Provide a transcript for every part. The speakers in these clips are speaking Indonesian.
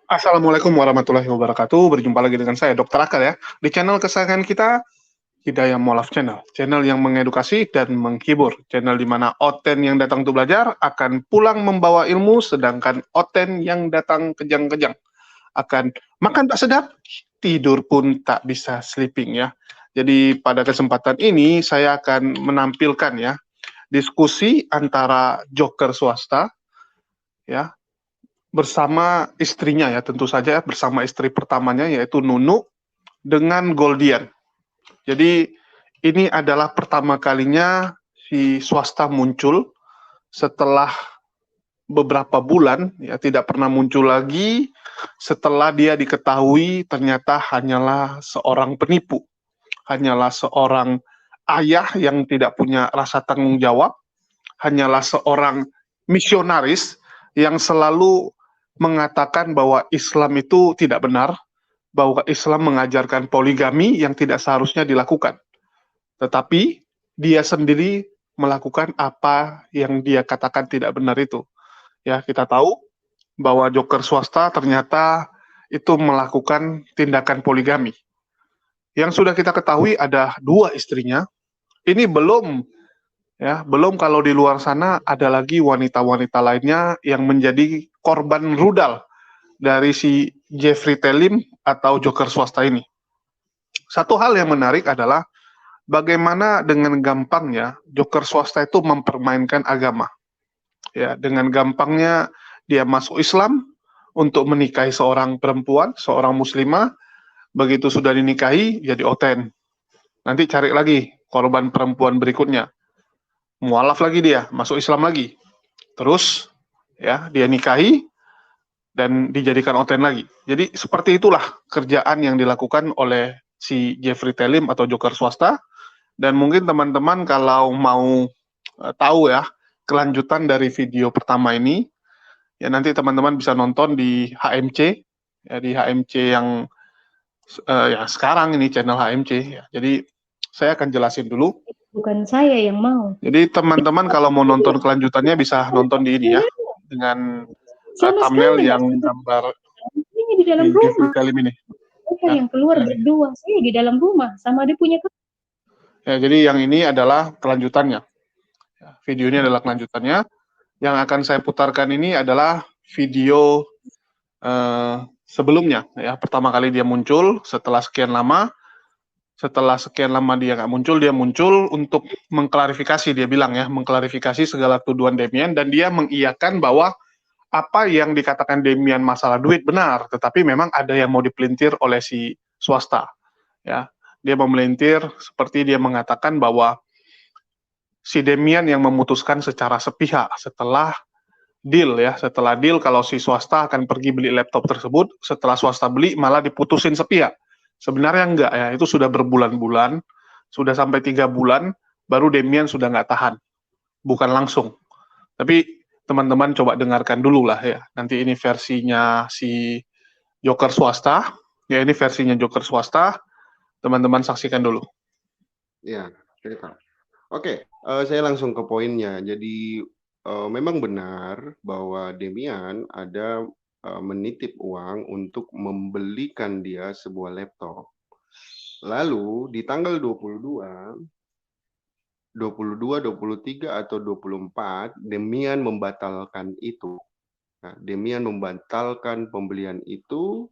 Assalamualaikum warahmatullahi wabarakatuh. Berjumpa lagi dengan saya, Dr. Akal ya. Di channel kesayangan kita, Hidayah Molaf Channel. Channel yang mengedukasi dan menghibur. Channel di mana Oten yang datang untuk belajar akan pulang membawa ilmu, sedangkan Oten yang datang kejang-kejang akan makan tak sedap, tidur pun tak bisa sleeping ya. Jadi pada kesempatan ini saya akan menampilkan ya diskusi antara joker swasta ya bersama istrinya ya, tentu saja bersama istri pertamanya yaitu Nunu dengan Goldian. Jadi ini adalah pertama kalinya si swasta muncul setelah beberapa bulan ya, tidak pernah muncul lagi setelah dia diketahui ternyata hanyalah seorang penipu, hanyalah seorang ayah yang tidak punya rasa tanggung jawab, hanyalah seorang misionaris yang selalu mengatakan bahwa Islam itu tidak benar, bahwa Islam mengajarkan poligami yang tidak seharusnya dilakukan. Tetapi dia sendiri melakukan apa yang dia katakan tidak benar itu. Ya, kita tahu bahwa joker swasta ternyata itu melakukan tindakan poligami. Yang sudah kita ketahui ada 2 istrinya. Ini belum ya, belum kalau di luar sana ada lagi wanita-wanita lainnya yang menjadi korban rudal dari si Jeffrey Telim atau joker swasta ini. Satu hal yang menarik adalah bagaimana dengan gampangnya joker swasta itu mempermainkan agama. Ya, dengan gampangnya dia masuk Islam untuk menikahi seorang perempuan, seorang muslimah, begitu sudah dinikahi jadi oten. Nanti cari lagi korban perempuan berikutnya. Mualaf lagi dia, masuk Islam lagi. Terus ya, dia nikahi dan dijadikan oten lagi. Jadi seperti itulah kerjaan yang dilakukan oleh si Jeffrey Telim atau joker swasta. Dan mungkin teman-teman kalau mau tahu ya kelanjutan dari video pertama ini, ya nanti teman-teman bisa nonton di HMC, ya di HMC yang ya sekarang ini channel HMC. Ya. Jadi saya akan jelasin dulu. Bukan saya yang mau. Jadi teman-teman kalau mau nonton kelanjutannya bisa nonton di ini ya, dengan Sama thumbnail sekali yang gambar ini di dalam si Jeffrey rumah. Telim ini. Mereka Ya. yang keluar berdua, saya di dalam rumah sama dia punya. Ya, jadi yang ini adalah kelanjutannya. Ya, video ini adalah kelanjutannya. Yang akan saya putarkan ini adalah video sebelumnya. Ya, pertama kali dia muncul setelah sekian lama. Setelah sekian lama dia nggak muncul, dia muncul untuk mengklarifikasi. Dia bilang ya, mengklarifikasi segala tuduhan Demian dan dia mengiyakan bahwa apa yang dikatakan Demian masalah duit benar, tetapi memang ada yang mau dipelintir oleh si swasta. Ya, dia memelintir seperti dia mengatakan bahwa si Demian yang memutuskan secara sepihak setelah deal ya, setelah deal kalau si swasta akan pergi beli laptop tersebut, setelah swasta beli malah diputusin sepihak. Sebenarnya enggak ya, itu sudah berbulan-bulan, sudah sampai 3 bulan, baru Demian sudah nggak tahan. Bukan langsung. Tapi teman-teman coba dengarkan dulu lah ya. Nanti ini versinya si Joker swasta, ya ini versinya Joker swasta, teman-teman saksikan dulu. Ya, cerita. Oke, saya langsung ke poinnya. Jadi memang benar bahwa Demian ada menitip uang untuk membelikan dia sebuah laptop. Lalu di tanggal 22, 23 atau 24, Demian membatalkan itu. Nah, Demian membatalkan pembelian itu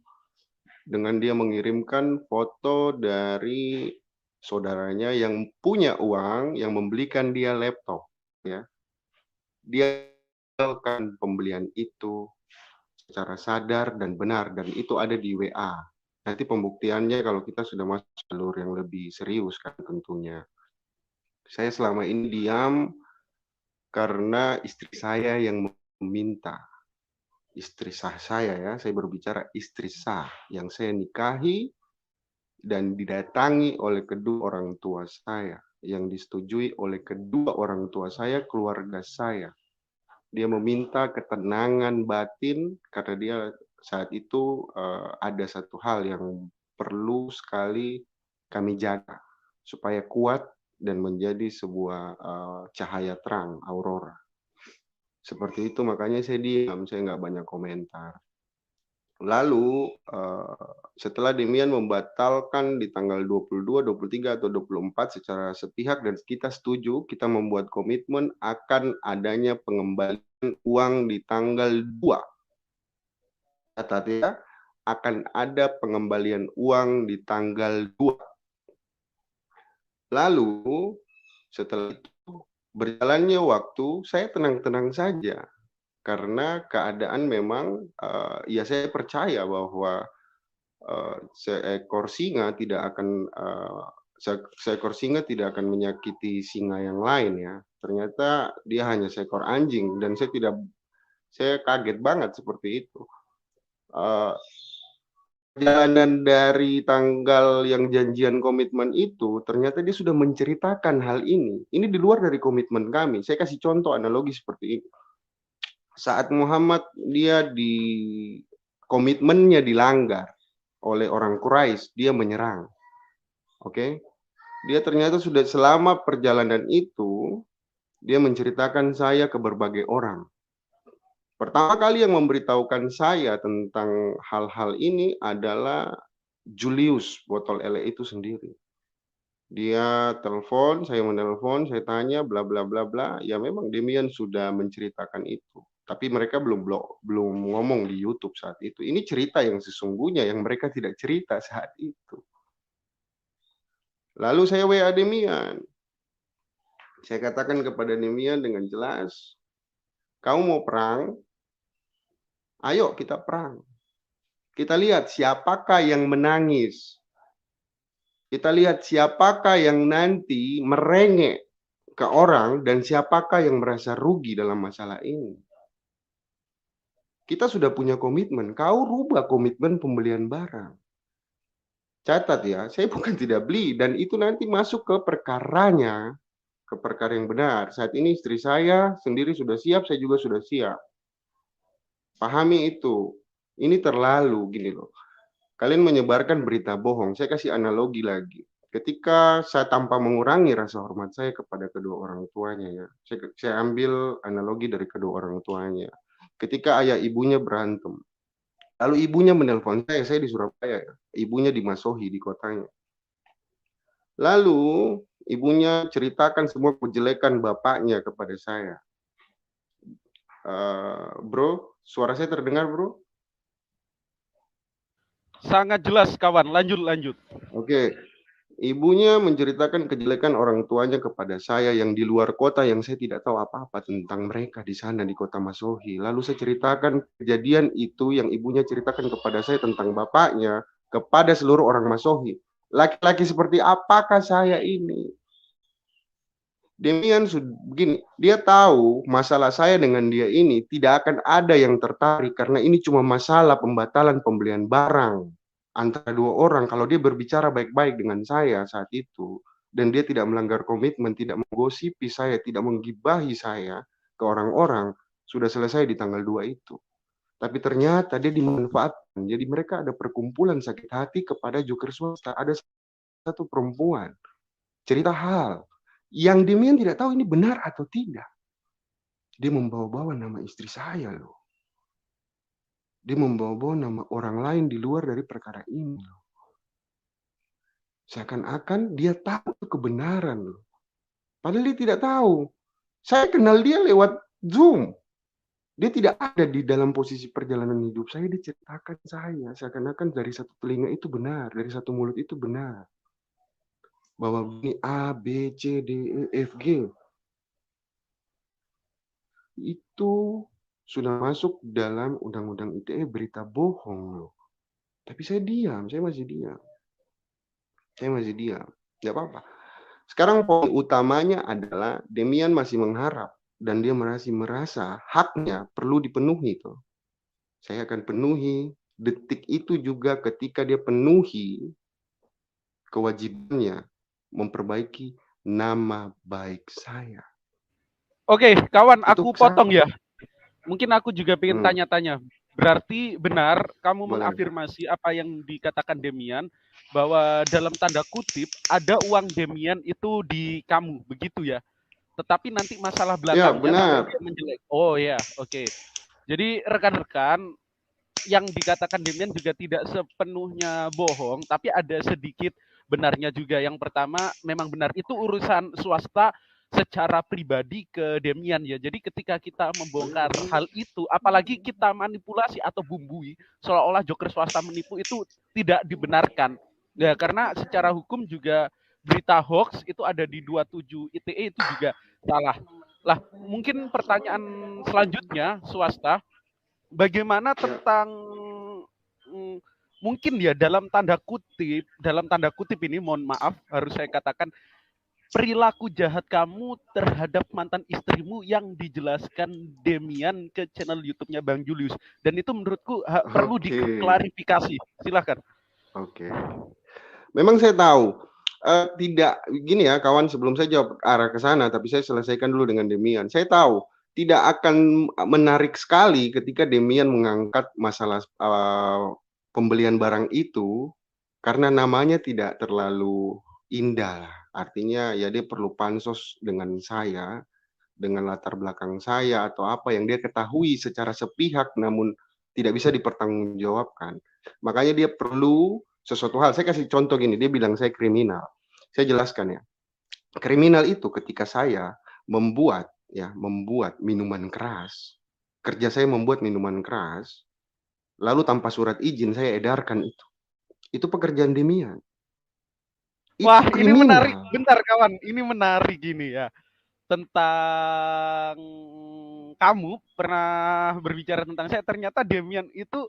dengan dia mengirimkan foto dari saudaranya yang punya uang yang membelikan dia laptop, ya. Dia membatalkan pembelian itu secara sadar dan benar, dan itu ada di WA. Nanti pembuktiannya kalau kita sudah masuk jalur yang lebih serius kan tentunya. Saya selama ini diam karena istri saya yang meminta. Istri sah saya ya, saya berbicara istri sah yang saya nikahi dan didatangi oleh kedua orang tua saya, yang disetujui oleh kedua orang tua saya, keluarga saya. Dia meminta ketenangan batin karena dia saat itu ada satu hal yang perlu sekali kami jaga supaya kuat dan menjadi sebuah cahaya terang, aurora. Seperti itu, makanya saya diam, saya nggak banyak komentar. Lalu setelah Demian membatalkan di tanggal 22, 23 atau 24 secara sepihak dan kita setuju, kita membuat komitmen akan adanya pengembalian uang di tanggal 2. Catat ya, akan ada pengembalian uang di tanggal 2. Lalu setelah itu berjalannya waktu, saya tenang-tenang saja. Karena keadaan memang, ya saya percaya bahwa seekor singa tidak akan menyakiti singa yang lain ya. Ternyata dia hanya seekor anjing dan saya kaget banget seperti itu. Perjalanan dari tanggal yang janjian komitmen itu, ternyata dia sudah menceritakan hal ini. Ini di luar dari komitmen kami. Saya kasih contoh analogi seperti ini. Saat Muhammad komitmennya dilanggar oleh orang Quraisy, dia menyerang. Oke. Dia ternyata sudah selama perjalanan itu, dia menceritakan saya ke berbagai orang. Pertama kali yang memberitahukan saya tentang hal-hal ini adalah Julius, botol ele itu sendiri. Dia telepon, saya menelpon, saya tanya, bla bla bla bla. Ya memang Demian sudah menceritakan itu. Tapi mereka belum ngomong di YouTube saat itu. Ini cerita yang sesungguhnya yang mereka tidak cerita saat itu. Lalu saya WA Demian. Saya katakan kepada Demian dengan jelas, kamu mau perang? Ayo kita perang. Kita lihat siapakah yang menangis. Kita lihat siapakah yang nanti merengek ke orang dan siapakah yang merasa rugi dalam masalah ini. Kita sudah punya komitmen. Kau rubah komitmen pembelian barang. Catat ya, saya bukan tidak beli dan itu nanti masuk ke perkaranya, ke perkara yang benar. Saat ini istri saya sendiri sudah siap, saya juga sudah siap. Pahami itu. Ini terlalu gini loh. Kalian menyebarkan berita bohong. Saya kasih analogi lagi. Ketika saya tanpa mengurangi rasa hormat saya kepada kedua orang tuanya ya. Saya ambil analogi dari kedua orang tuanya. Ketika ayah ibunya berantem. Lalu ibunya menelpon saya di Surabaya ya. Ibunya di Masohi di kotanya. Lalu ibunya ceritakan semua kejelekan bapaknya kepada saya. Bro, suara saya terdengar bro? Sangat jelas kawan, lanjut. Oke. Ibunya menceritakan kejelekan orang tuanya kepada saya yang di luar kota yang saya tidak tahu apa-apa tentang mereka di sana di kota Masohi. Lalu saya ceritakan kejadian itu yang ibunya ceritakan kepada saya tentang bapaknya kepada seluruh orang Masohi. Laki-laki seperti apakah saya ini? Demian begini, dia tahu masalah saya dengan dia ini tidak akan ada yang tertarik karena ini cuma masalah pembatalan pembelian barang antara dua orang. Kalau dia berbicara baik-baik dengan saya saat itu dan dia tidak melanggar komitmen, tidak menggosipi saya, tidak menggibahi saya ke orang-orang, sudah selesai di tanggal 2 itu. Tapi ternyata dia dimanfaatkan. Jadi mereka ada perkumpulan sakit hati kepada joker swasta. Ada satu perempuan cerita hal yang Demian tidak tahu ini benar atau tidak. Dia membawa-bawa nama istri saya loh. Dia membawa-bawa nama orang lain di luar dari perkara ini loh. Seakan-akan dia tahu kebenaran loh. Padahal dia tidak tahu. Saya kenal dia lewat Zoom. Dia tidak ada di dalam posisi perjalanan hidup saya. Dia ceritakan saya. Seakan-akan dari satu telinga itu benar. Dari satu mulut itu benar. Bahwa ini A, B, C, D, E, F, G. Itu sudah masuk dalam undang-undang ITE berita bohong loh. Tapi saya diam. Saya masih diam. Tidak apa-apa. Sekarang poin utamanya adalah Demian masih mengharap dan dia masih merasa haknya perlu dipenuhi tuh. Saya akan penuhi detik itu juga ketika dia penuhi kewajibannya memperbaiki nama baik saya. Oke, kawan, Itu aku potong ya. Mungkin aku juga pengen tanya-tanya. Berarti benar kamu mengafirmasi apa yang dikatakan Demian bahwa dalam tanda kutip ada uang Demian itu di kamu, begitu ya? Tetapi nanti masalah belakangnya benar. menjelek. Oh ya, oke. Jadi rekan-rekan, yang dikatakan Demian juga tidak sepenuhnya bohong, tapi ada sedikit benarnya juga. Yang pertama, memang benar itu urusan swasta secara pribadi ke Demian ya. Jadi ketika kita membongkar hal itu, apalagi kita manipulasi atau bumbui seolah-olah Joker swasta menipu, itu tidak dibenarkan. Ya, karena secara hukum juga berita hoax itu ada di 27 ITE itu juga salah. Lah, mungkin pertanyaan selanjutnya swasta, bagaimana tentang mungkin ya dalam tanda kutip ini, mohon maaf harus saya katakan, perilaku jahat kamu terhadap mantan istrimu yang dijelaskan Demian ke channel YouTube-nya Bang Julius, dan itu menurutku perlu diklarifikasi. Silakan. Oke. Memang saya tahu tidak gini ya kawan, sebelum saya jawab arah ke sana, tapi saya selesaikan dulu dengan Demian. Saya tahu tidak akan menarik sekali ketika Demian mengangkat masalah pembelian barang itu, karena namanya tidak terlalu indah. Artinya ya dia perlu pansos dengan saya, dengan latar belakang saya atau apa yang dia ketahui secara sepihak namun tidak bisa dipertanggungjawabkan. Makanya dia perlu sesuatu hal. Saya kasih contoh gini, dia bilang saya kriminal. Saya jelaskan ya. Kriminal itu ketika saya membuat minuman keras. Kerja saya membuat minuman keras, lalu tanpa surat izin saya edarkan itu. Itu pekerjaan Demian. Wah, ini menarik. Bentar kawan, ini menarik gini ya. Tentang kamu pernah berbicara tentang saya, ternyata Demian itu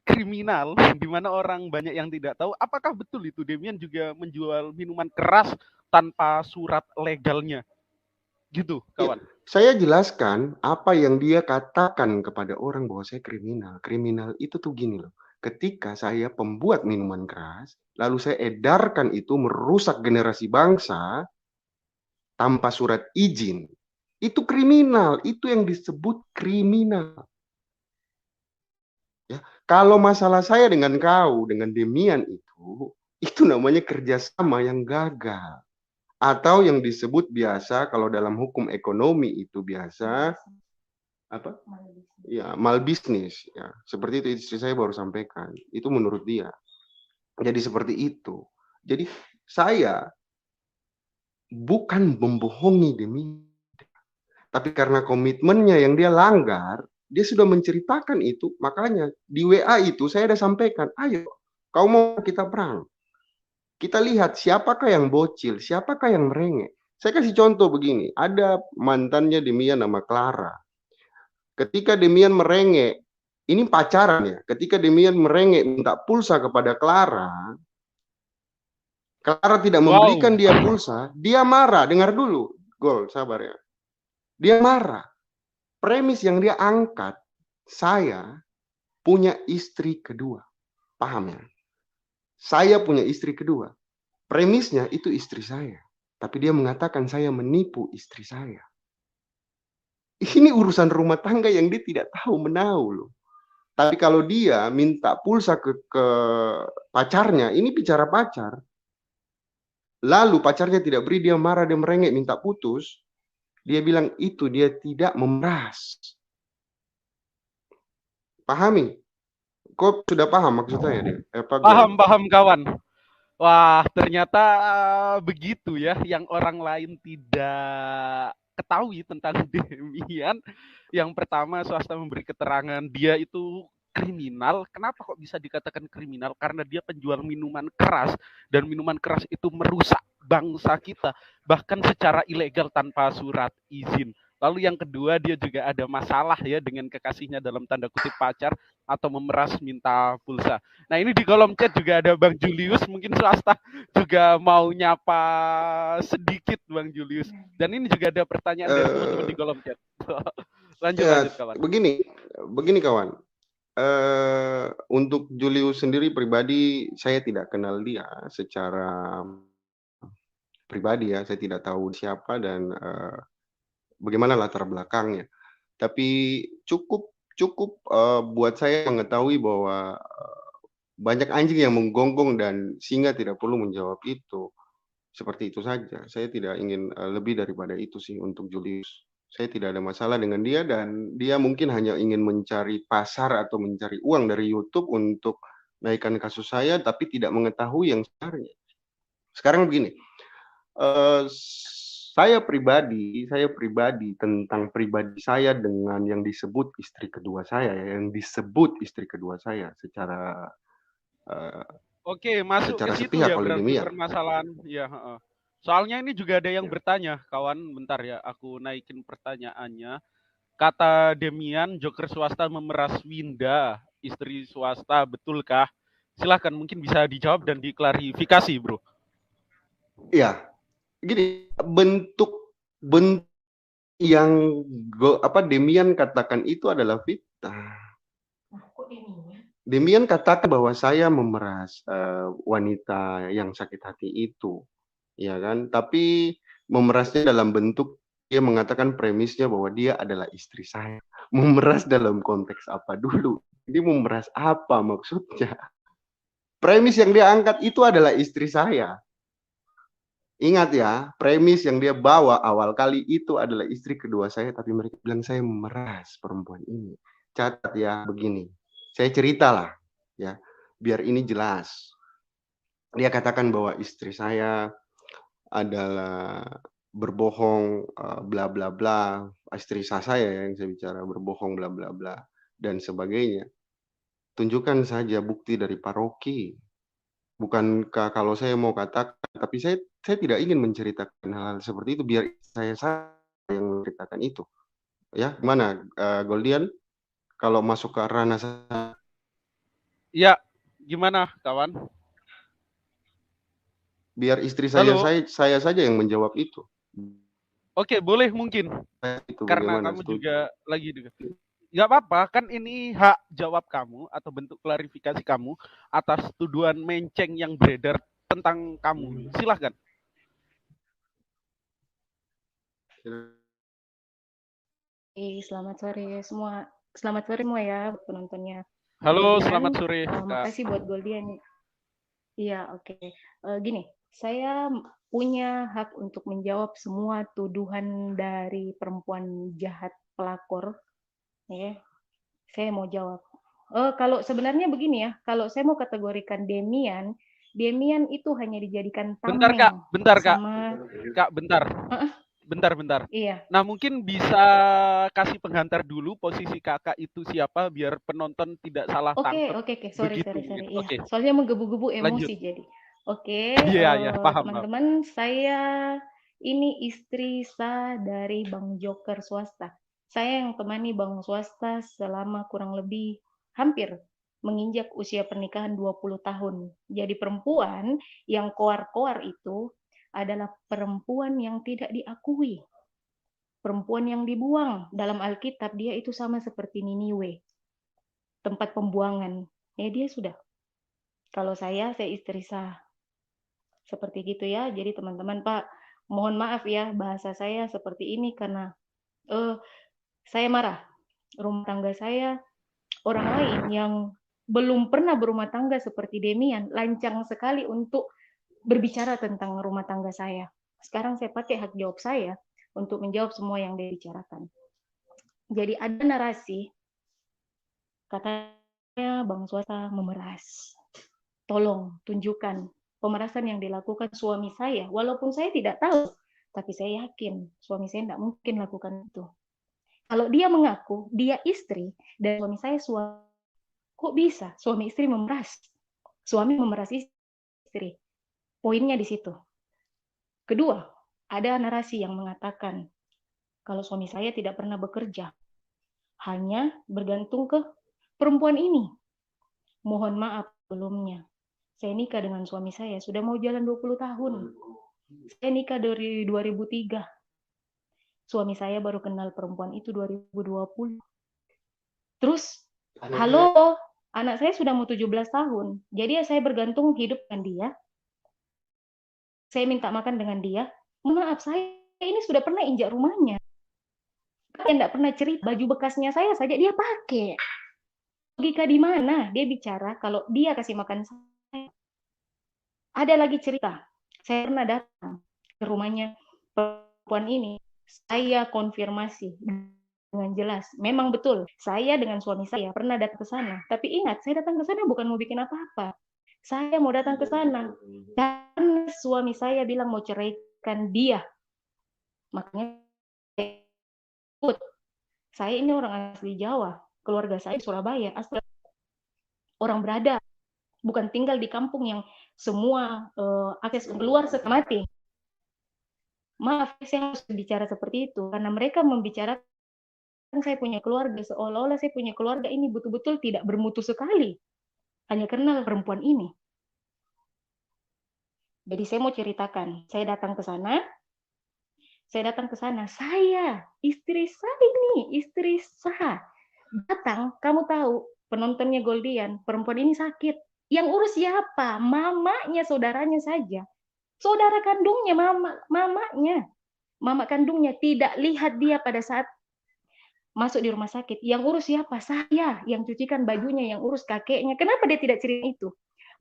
kriminal, di mana orang banyak yang tidak tahu. Apakah betul itu Demian juga menjual minuman keras tanpa surat legalnya? Gitu, kawan. Ya, saya jelaskan apa yang dia katakan kepada orang bahwa saya kriminal. Kriminal itu tuh gini loh. Ketika saya pembuat minuman keras, lalu saya edarkan itu merusak generasi bangsa tanpa surat izin, itu kriminal. Itu yang disebut kriminal. Ya, kalau masalah saya dengan kau, dengan Demian itu namanya kerjasama yang gagal. Atau yang disebut biasa kalau dalam hukum ekonomi itu biasa apa? Ya, malbisnis ya. Seperti itu istri saya baru sampaikan. Itu menurut dia. Jadi seperti itu. Jadi saya bukan membohongi Demian. Tapi karena komitmennya yang dia langgar, dia sudah menceritakan itu. Makanya di WA itu saya sudah sampaikan, ayo kau mau kita perang. Kita lihat siapakah yang bocil, siapakah yang merengek. Saya kasih contoh begini, ada mantannya Demian nama Clara. Ketika Demian merengek, ini pacaran ya, ketika Demian merengek minta pulsa kepada Clara, Clara tidak memberikan dia pulsa, dia marah. Dengar dulu, Gol, sabar ya. Dia marah. Premis yang dia angkat, saya punya istri kedua. Paham ya? Saya punya istri kedua. Premisnya itu istri saya. Tapi dia mengatakan saya menipu istri saya. Ini urusan rumah tangga yang dia tidak tahu menahu loh. Tapi kalau dia minta pulsa ke pacarnya, ini bicara pacar. Lalu pacarnya tidak beri, dia marah, dia merengek, minta putus. Dia bilang itu dia tidak memeras. Pahami? Kok sudah paham maksud saya? Paham kawan. Wah, ternyata begitu ya, yang orang lain tidak ketahui tentang Demian. Yang pertama, swasta memberi keterangan dia itu kriminal. Kenapa kok bisa dikatakan kriminal? Karena dia penjual minuman keras, dan minuman keras itu merusak bangsa kita, bahkan secara ilegal tanpa surat izin. Lalu yang kedua, dia juga ada masalah ya dengan kekasihnya dalam tanda kutip pacar atau memeras minta pulsa. Nah, ini di kolom chat juga ada Bang Julius, mungkin swasta juga mau nyapa sedikit Bang Julius. Dan ini juga ada pertanyaan dari teman-teman di kolom chat. lanjut kawan. Begini kawan. Untuk Julius sendiri pribadi, saya tidak kenal dia secara pribadi ya. Saya tidak tahu siapa dan bagaimana latar belakangnya. Tapi cukup buat saya mengetahui bahwa banyak anjing yang menggonggong dan singa tidak perlu menjawab itu. Seperti itu saja. Saya tidak ingin lebih daripada itu sih untuk Julius. Saya tidak ada masalah dengan dia dan dia mungkin hanya ingin mencari pasar atau mencari uang dari YouTube untuk naikkan kasus saya, tapi tidak mengetahui yang sebenarnya. Sekarang begini, saya pribadi tentang pribadi saya dengan yang disebut istri kedua saya, secara Oke, masuk ke secara situ sepihak ya oleh berarti Demian. permasalahan. Ya, heeh. Soalnya ini juga ada yang Ya. bertanya, kawan. Bentar ya, aku naikin pertanyaannya. Kata Demian, Joker swasta memeras Winda, istri swasta, betulkah? Silahkan, mungkin bisa dijawab dan diklarifikasi, bro. Iya, gini, bentuk yang Demian katakan itu adalah fitnah. Demian katakan bahwa saya memeras wanita yang sakit hati itu, ya kan? Tapi memerasnya dalam bentuk dia mengatakan premisnya bahwa dia adalah istri saya. Memeras dalam konteks apa dulu? Dia memeras apa maksudnya? Premis yang dia angkat itu adalah istri saya. Ingat ya, premis yang dia bawa awal kali itu adalah istri kedua saya, tapi mereka bilang saya memeras perempuan ini. Catat ya, begini. Saya ceritalah, ya, biar ini jelas. Dia katakan bahwa istri saya adalah berbohong, bla bla bla. Istri saya yang saya bicara berbohong, bla bla bla, dan sebagainya. Tunjukkan saja bukti dari paroki. Bukankah kalau saya mau katakan, tapi saya tidak ingin menceritakan hal seperti itu, biar saya yang menceritakan itu. Ya, gimana, Goldian? Kalau masuk ke ranah saya. Ya, gimana, kawan? Biar istri saya saja yang menjawab itu. Oke, boleh mungkin. Itu karena bagaimana? Kamu juga lagi juga. Nggak apa-apa, kan ini hak jawab kamu atau bentuk klarifikasi kamu atas tuduhan menceng yang beredar tentang kamu. Silahkan. Selamat sore semua. Selamat sore semua ya penontonnya. Halo, Goldian, selamat sore. makasih buat Goldian. Iya, oke. Gini, saya punya hak untuk menjawab semua tuduhan dari perempuan jahat pelakor. Ya, saya mau jawab. Kalau sebenarnya begini ya, kalau saya mau kategorikan Demian itu hanya dijadikan tameng. Bentar kak. Kak, bentar. Bentar. Iya. Nah, mungkin bisa kasih penghantar dulu posisi kakak itu siapa biar penonton tidak salah tangkap. Oke. Sorry. Gitu. Iya. Okay. Soalnya menggebu-gebu emosi. Lanjut. Jadi. Oke. Iya, paham. Teman-teman, saya ini istri sah dari Bang Joker swasta. Saya yang temani Bang swasta selama kurang lebih hampir menginjak usia pernikahan 20 tahun. Jadi perempuan yang koar-koar itu adalah perempuan yang tidak diakui. Perempuan yang dibuang. Dalam Alkitab dia itu sama seperti Niniwe. Tempat pembuangan. Dia sudah. Kalau saya istri sah. Seperti gitu ya. Jadi teman-teman, Pak, mohon maaf ya bahasa saya seperti ini karena saya marah. Rumah tangga saya, orang lain yang belum pernah berumah tangga seperti Demian, lancang sekali untuk berbicara tentang rumah tangga saya. Sekarang saya pakai hak jawab saya untuk menjawab semua yang dia bicarakan. Jadi ada narasi, katanya Bang swasta memeras. Tolong tunjukkan pemerasan yang dilakukan suami saya, walaupun saya tidak tahu, tapi saya yakin suami saya tidak mungkin lakukan itu. Kalau dia mengaku dia istri dan suami saya suami, kok bisa suami istri memeras? Suami memeras istri. Poinnya di situ. Kedua, ada narasi yang mengatakan kalau suami saya tidak pernah bekerja, hanya bergantung ke perempuan ini. Mohon maaf sebelumnya. Saya nikah dengan suami saya sudah mau jalan 20 tahun. Saya nikah dari 2003. Suami saya baru kenal perempuan itu 2020. Terus, halo, anak saya sudah mau 17 tahun. Jadi saya bergantung hidup dengan dia. Saya minta makan dengan dia. Maaf, saya ini sudah pernah injak rumahnya. Dia tidak pernah cerita, baju bekasnya saya saja dia pakai. Logika di mana? Dia bicara kalau dia kasih makan saya. Ada lagi cerita. Saya pernah datang ke rumahnya perempuan ini. Saya konfirmasi dengan jelas. Memang betul, saya dengan suami saya pernah datang ke sana. Tapi ingat, saya datang ke sana bukan mau bikin apa-apa. Saya mau datang ke sana karena suami saya bilang mau ceraikan dia. Makanya saya ini orang asli Jawa, keluarga saya di Surabaya, asli orang berada, bukan tinggal di kampung yang semua akses keluar setelah mati. Maaf, saya harus bicara seperti itu karena mereka membicarakan saya punya keluarga seolah-olah saya punya keluarga ini betul-betul tidak bermutu sekali hanya karena perempuan ini. Jadi saya mau ceritakan, saya datang ke sana, saya, istri saya ini, istri saya datang, kamu tahu, penontonnya Goldian, perempuan ini sakit. Yang urus siapa? Mamanya, saudaranya saja. Saudara kandungnya, mamanya. Mama kandungnya tidak lihat dia pada saat masuk di rumah sakit. Yang urus siapa? Saya. Yang cucikan bajunya, yang urus kakeknya. Kenapa dia tidak cerita itu?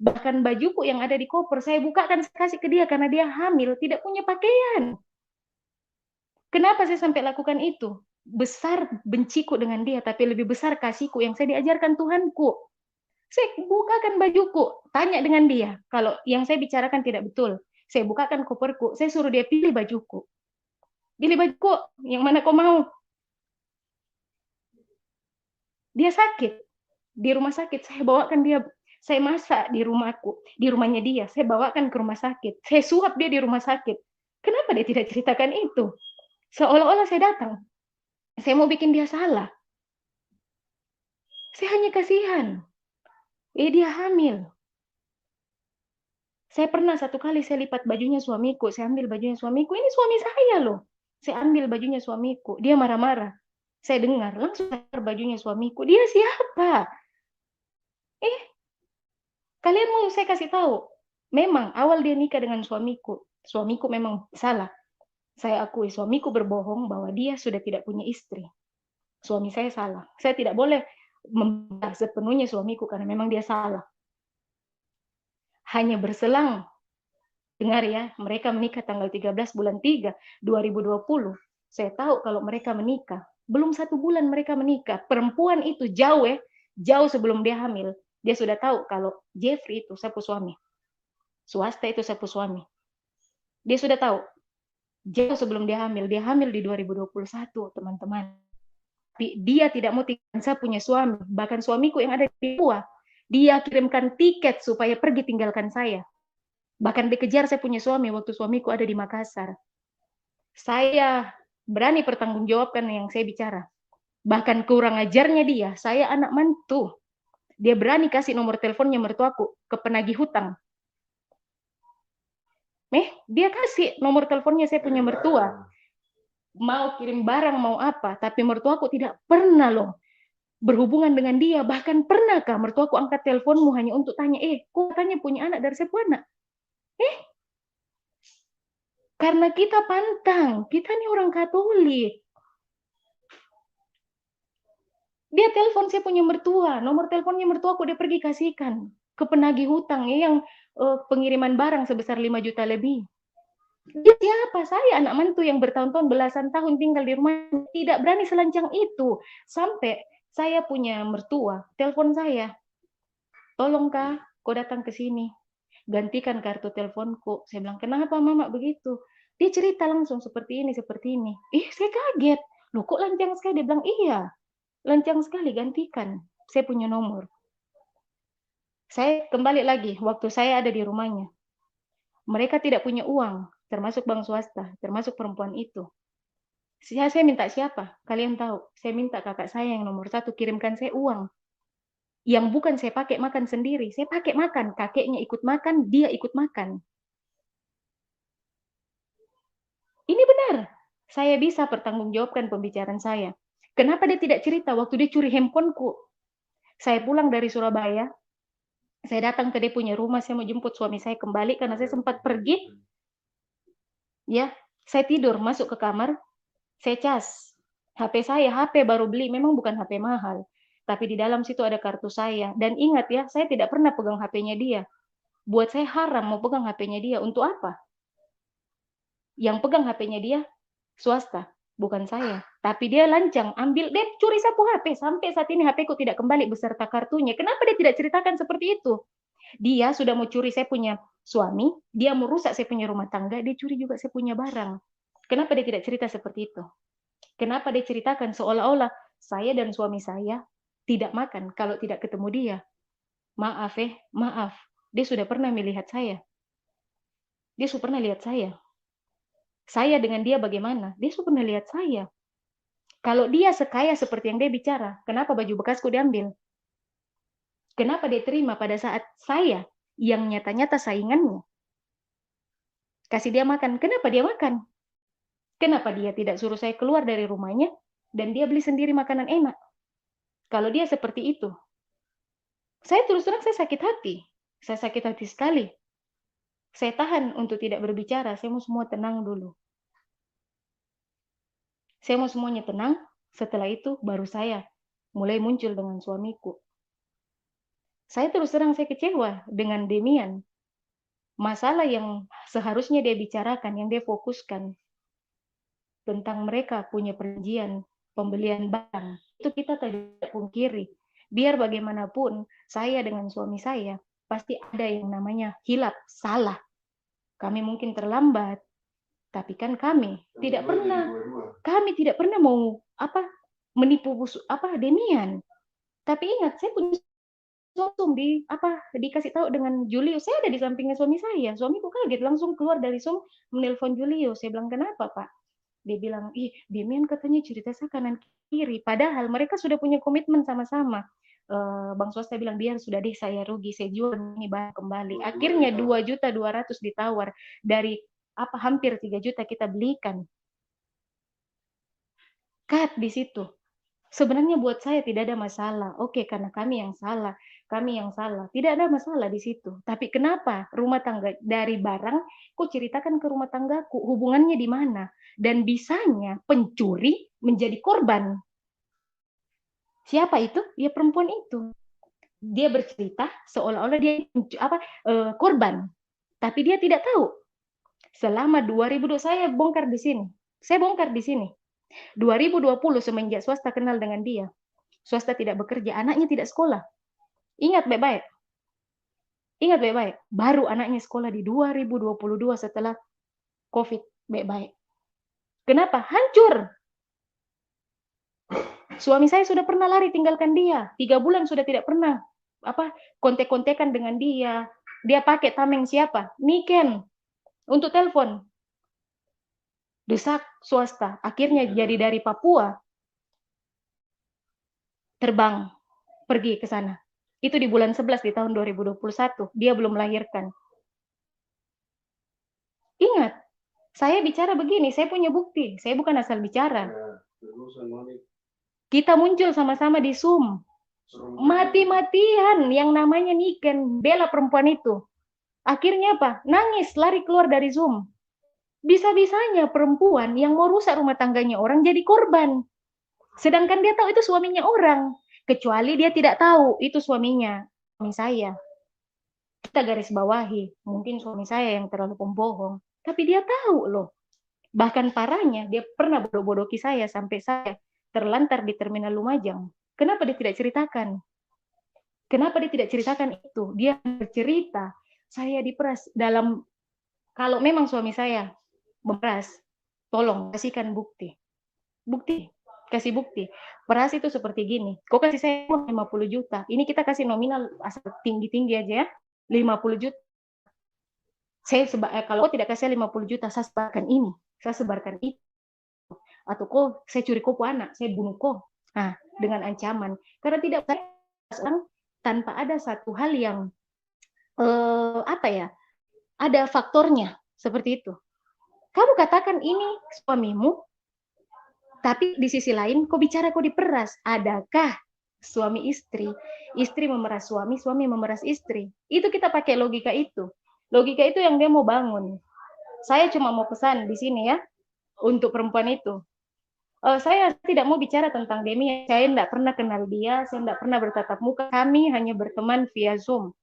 Bahkan bajuku yang ada di koper, saya bukakan, kasih ke dia karena dia hamil, tidak punya pakaian. Kenapa saya sampai lakukan itu? Besar benciku dengan dia, tapi lebih besar kasihku yang saya diajarkan Tuhanku. Saya bukakan bajuku, tanya dengan dia. Kalau yang saya bicarakan tidak betul, saya bukakan koperku, saya suruh dia pilih bajuku. Pilih bajuku, yang mana kau mau? Dia sakit, di rumah sakit, saya bawakan dia, saya masak di rumahku, di rumahnya dia, saya bawakan ke rumah sakit, saya suap dia di rumah sakit. Kenapa dia tidak ceritakan itu? Seolah-olah saya datang, saya mau bikin dia salah. Saya hanya kasihan. Dia hamil. Saya pernah satu kali saya lipat bajunya suamiku, saya ambil bajunya suamiku, ini suami saya loh. Saya ambil bajunya suamiku, dia marah-marah. Saya dengar, langsung bajunya suamiku, dia siapa? Kalian mau saya kasih tahu, memang awal dia nikah dengan suamiku memang salah. Saya akui suamiku berbohong bahwa dia sudah tidak punya istri. Suami saya salah. Saya tidak boleh membela sepenuhnya suamiku karena memang dia salah. Hanya berselang, dengar ya, mereka menikah tanggal 13 bulan 3, 2020. Saya tahu kalau mereka menikah. Belum 1 bulan mereka menikah. Perempuan itu jauh sebelum dia hamil. Dia sudah tahu kalau Jeffrey itu sapu suami. Swasta itu sapu suami. Dia sudah tahu. Jauh sebelum dia hamil di 2021, teman-teman. Dia tidak mau tinggal, saya punya suami, bahkan suamiku yang ada di Papua, dia kirimkan tiket supaya pergi tinggalkan saya. Bahkan dikejar saya punya suami waktu suamiku ada di Makassar. Saya berani pertanggungjawabkan yang saya bicara. Bahkan kurang ajarnya dia, saya anak mantu. Dia berani kasih nomor teleponnya mertuaku ke penagih hutang. Dia kasih nomor teleponnya saya punya mertua. Mau kirim barang, mau apa. Tapi mertuaku tidak pernah loh berhubungan dengan dia. Bahkan pernahkah mertuaku angkat teleponmu hanya untuk tanya, kok katanya punya anak dari siapa anak? Karena kita pantang. Kita nih orang Katolik. Dia telepon saya punya mertua. Nomor teleponnya mertuaku dia pergi kasihkan ke penagih hutang yang pengiriman barang sebesar 5 juta lebih. Dia siapa? Saya anak mantu yang bertahun-tahun belasan tahun tinggal di rumah, tidak berani selancang itu. Sampai saya punya mertua telepon saya, tolong Kak, kau datang ke sini, gantikan kartu teleponku. Saya bilang, kenapa Mama begitu? Dia cerita langsung seperti ini. Saya kaget. Loh kok lancang sekali? Dia bilang, iya, lancang sekali, gantikan. Saya punya nomor. Saya kembali lagi, waktu saya ada di rumahnya. Mereka tidak punya uang, termasuk bank swasta, termasuk perempuan itu. Saya minta siapa? Kalian tahu, saya minta kakak saya yang nomor 1 kirimkan saya uang. Yang bukan saya pakai makan sendiri, saya pakai makan. Kakeknya ikut makan, dia ikut makan. Ini benar. Saya bisa pertanggungjawabkan pembicaraan saya. Kenapa dia tidak cerita waktu dia curi handphoneku? Saya pulang dari Surabaya, saya datang ke dia punya rumah, saya mau jemput suami saya kembali karena saya sempat pergi. Ya, saya tidur, masuk ke kamar, saya cas. HP saya, HP baru beli, memang bukan HP mahal. Tapi di dalam situ ada kartu saya. Dan ingat ya, saya tidak pernah pegang HP-nya dia. Buat saya haram mau pegang HP-nya dia. Untuk apa? Yang pegang HP-nya dia, swasta. bukan saya. Tapi dia lancang, dia curi sapu HP. Sampai saat ini HP ku tidak kembali beserta kartunya. Kenapa dia tidak ceritakan seperti itu? Dia sudah mau curi saya punya suami, dia mau rusak saya punya rumah tangga, dia curi juga saya punya barang. Kenapa dia tidak cerita seperti itu? Kenapa dia ceritakan seolah-olah saya dan suami saya tidak makan kalau tidak ketemu dia? Maaf maaf. Dia sudah pernah melihat saya. Dia sudah pernah lihat saya. Saya dengan dia bagaimana? Dia sudah pernah lihat saya. Kalau dia sekaya seperti yang dia bicara, kenapa baju bekasku diambil? Kenapa dia terima pada saat saya yang nyata-nyata saingannya? Kasih dia makan. Kenapa dia makan? Kenapa dia tidak suruh saya keluar dari rumahnya dan dia beli sendiri makanan enak? Kalau dia seperti itu, saya terus terang saya sakit hati. Saya sakit hati sekali. Saya tahan untuk tidak berbicara. Saya mau semua tenang dulu. Saya mau semuanya tenang. Setelah itu baru saya mulai muncul dengan suamiku. Saya terus terang saya kecewa dengan Demian. Masalah yang seharusnya dia bicarakan, yang dia fokuskan tentang mereka punya perjanjian pembelian barang, itu kita tidak pungkiri. Biar bagaimanapun, saya dengan suami saya pasti ada yang namanya hilap, salah. Kami mungkin terlambat, tapi kan kami tidak pernah mau menipu Demian. Tapi ingat, saya punya langsung dikasih tahu dengan Julius, saya ada di sampingnya suami saya. Suamiku kaget langsung keluar dari Zoom menelpon Julius. Saya bilang, kenapa Pak? Dia bilang, Demian katanya cerita saya kanan kiri. Padahal mereka sudah punya komitmen sama-sama. Bang Swasta bilang, biar sudah deh saya rugi, saya jual ini barang kembali. Akhirnya 2.200.000 ditawar dari hampir 3 juta kita belikan. Cut di situ. Sebenarnya buat saya tidak ada masalah. Oke, karena kami yang salah. Tidak ada masalah di situ. Tapi kenapa rumah tangga dari barang, kok ceritakan ke rumah tanggaku? Hubungannya di mana? Dan bisanya pencuri menjadi korban. Siapa itu? Ya perempuan itu. Dia bercerita seolah-olah dia korban. Tapi dia tidak tahu. Selama 2020 saya bongkar di sini. 2020 semenjak Swasta kenal dengan dia, Swasta tidak bekerja, anaknya tidak sekolah. Ingat baik-baik. Baru anaknya sekolah di 2022 setelah COVID. Baik-baik. Kenapa? Hancur. Suami saya sudah pernah lari tinggalkan dia. 3 bulan sudah tidak pernah kontek-kontekan dengan dia. Dia pakai tameng siapa? Niken. Untuk telepon. Desak Swasta. Akhirnya jadi dari Papua terbang pergi ke sana. Itu di bulan 11 di tahun 2021. Dia belum melahirkan. Ingat, saya bicara begini, saya punya bukti. Saya bukan asal bicara. Kita muncul sama-sama di Zoom. Mati-matian yang namanya Niken, bela perempuan itu. Akhirnya apa? Nangis, lari keluar dari Zoom. Bisa-bisanya perempuan yang mau rusak rumah tangganya orang jadi korban. Sedangkan dia tahu itu suaminya orang. Kecuali dia tidak tahu itu suaminya. Suami saya. Kita garis bawahi. Mungkin suami saya yang terlalu pembohong. Tapi dia tahu loh. Bahkan parahnya, dia pernah bodoh-bodohi saya sampai saya terlantar di Terminal Lumajang. Kenapa dia tidak ceritakan? Itu? Dia bercerita, saya diperas dalam, kalau memang suami saya memeras, tolong kasihkan bukti. Kasih bukti. Peras itu seperti gini. Kok kasih saya uang 50 juta. Ini kita kasih nominal asal tinggi-tinggi aja ya. 50 juta. Kalau kau tidak kasih 50 juta, saya sebarkan ini. Saya sebarkan itu. Atau kok saya curi kopo anak, saya bunuh kau. Nah, dengan ancaman. Karena tidak orang tanpa ada satu hal yang ada faktornya seperti itu. Kamu katakan ini suamimu, tapi di sisi lain kau bicara kau diperas. Adakah suami istri memeras suami, suami memeras istri? Itu kita pakai logika itu. Logika itu yang dia mau bangun. Saya cuma mau pesan di sini ya, untuk perempuan itu. Saya tidak mau bicara tentang Demi. Saya tidak pernah kenal dia, saya tidak pernah bertatap muka. Kami hanya berteman via Zoom.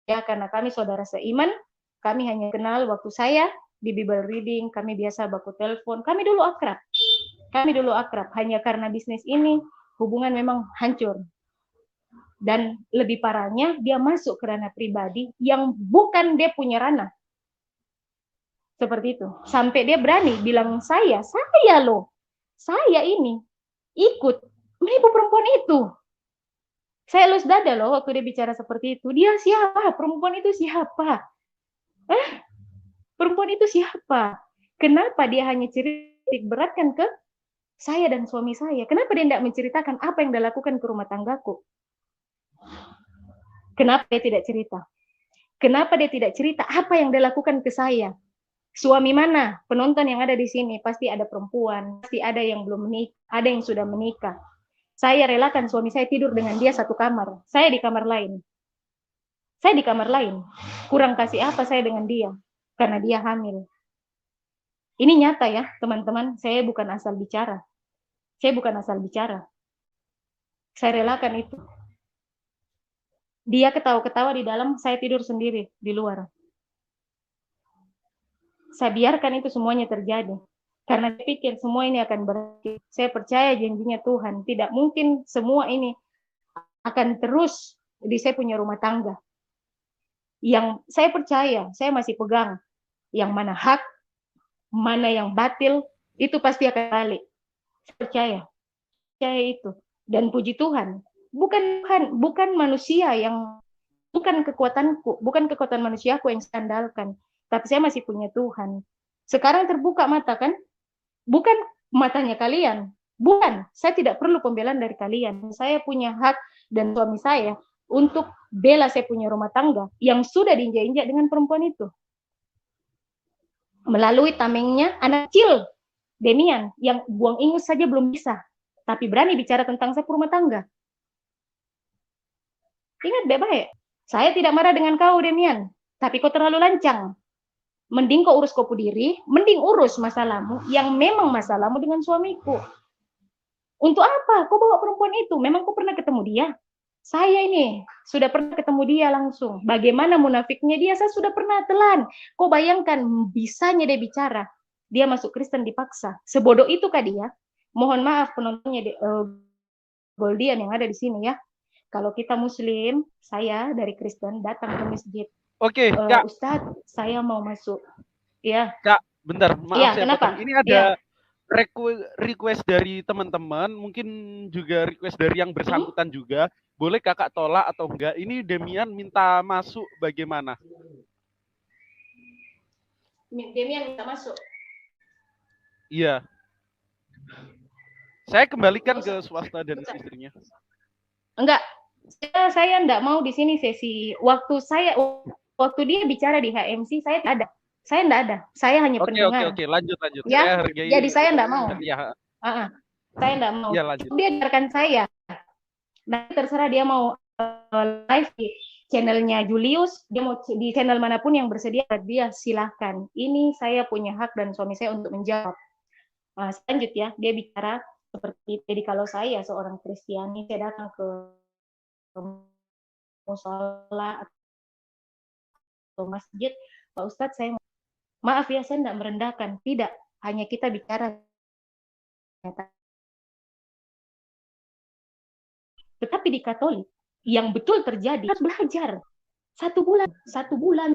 Ya, karena kami saudara seiman, kami hanya kenal waktu saya di Bible reading, kami biasa baku telepon, kami dulu akrab. Kami dulu akrab, hanya karena bisnis ini hubungan memang hancur. Dan lebih parahnya, dia masuk ke ranah pribadi yang bukan dia punya ranah. Seperti itu. Sampai dia berani bilang, saya loh, saya ini ikut menipu perempuan itu. Saya elus dada loh waktu dia bicara seperti itu. Dia siapa? Perempuan itu siapa? Perempuan itu siapa? Kenapa dia hanya titik beratkan ke saya dan suami saya? Kenapa dia tidak menceritakan apa yang dia lakukan ke rumah tanggaku? Kenapa dia tidak cerita? Kenapa dia tidak cerita apa yang dia lakukan ke saya? Suami mana? Penonton yang ada di sini pasti ada perempuan, pasti ada yang belum menikah, ada yang sudah menikah. Saya relakan suami saya tidur dengan dia satu kamar. Saya di kamar lain. Saya di kamar lain. Kurang kasih apa saya dengan dia? Karena dia hamil. Ini nyata ya, teman-teman. Saya bukan asal bicara. Saya bukan asal bicara. Saya relakan itu. Dia ketawa-ketawa di dalam, saya tidur sendiri di luar. Saya biarkan itu semuanya terjadi. Karena saya pikir semua ini akan berakhir. Saya percaya janjinya Tuhan. Tidak mungkin semua ini akan terus di saya punya rumah tangga. Yang saya percaya, saya masih pegang. Yang mana hak, mana yang batil, itu pasti akan balik. Saya percaya. Percaya itu. Dan puji Tuhan. Bukan manusia yang, bukan kekuatanku, bukan kekuatan manusiaku yang saya andalkan. Tapi saya masih punya Tuhan. Sekarang terbuka mata kan? Bukan matanya kalian. Bukan. Saya tidak perlu pembelaan dari kalian. Saya punya hak dan suami saya untuk bela saya punya rumah tangga yang sudah diinjak-injak dengan perempuan itu. Melalui tamengnya anak kecil, Demian, yang buang ingus saja belum bisa. Tapi berani bicara tentang saya rumah tangga. Ingat baik-baik. Saya tidak marah dengan kau, Demian. Tapi kau terlalu lancang. Mending kau urus kau diri, mending urus masalahmu yang memang masalahmu dengan suamiku. Untuk apa kau bawa perempuan itu? Memang kau pernah ketemu dia? Saya ini sudah pernah ketemu dia langsung. Bagaimana munafiknya dia? Saya sudah pernah telan. Kau bayangkan bisanya dia bicara. Dia masuk Kristen dipaksa. Sebodoh itu kah dia? Mohon maaf penontonnya Goldian yang ada di sini ya. Kalau kita Muslim, saya dari Kristen datang ke masjid. Oke, Kak. Ustadz, saya mau masuk. Ya. Kak, bentar, maaf ya, saya kenapa? potong. Ini ada request dari teman-teman, mungkin juga request dari yang bersangkutan juga. Boleh Kakak tolak atau enggak? Ini Demian minta masuk bagaimana? Demian minta masuk. Iya. Saya kembalikan ke swasta dan istrinya. Enggak. Saya enggak mau di sini sesi. Waktu dia bicara di HMC, saya tidak ada. Saya enggak ada. Saya hanya pendengar. Oke, lanjut. Ya. Jadi saya enggak mau. Ya. Saya enggak mau. Ya, lanjut. Dia biarkan saya. Nah, terserah dia mau live di channelnya Julius, dia mau di channel manapun yang bersedia, dia silahkan. Ini saya punya hak dan suami saya untuk menjawab. Selanjut ya, dia bicara seperti jadi kalau saya seorang Kristiani, saya datang ke musola atau masjid, Pak Ustadz, saya maaf ya, saya tidak merendahkan, tidak, hanya kita bicara. Tetapi di Katolik yang betul terjadi harus belajar 1 bulan,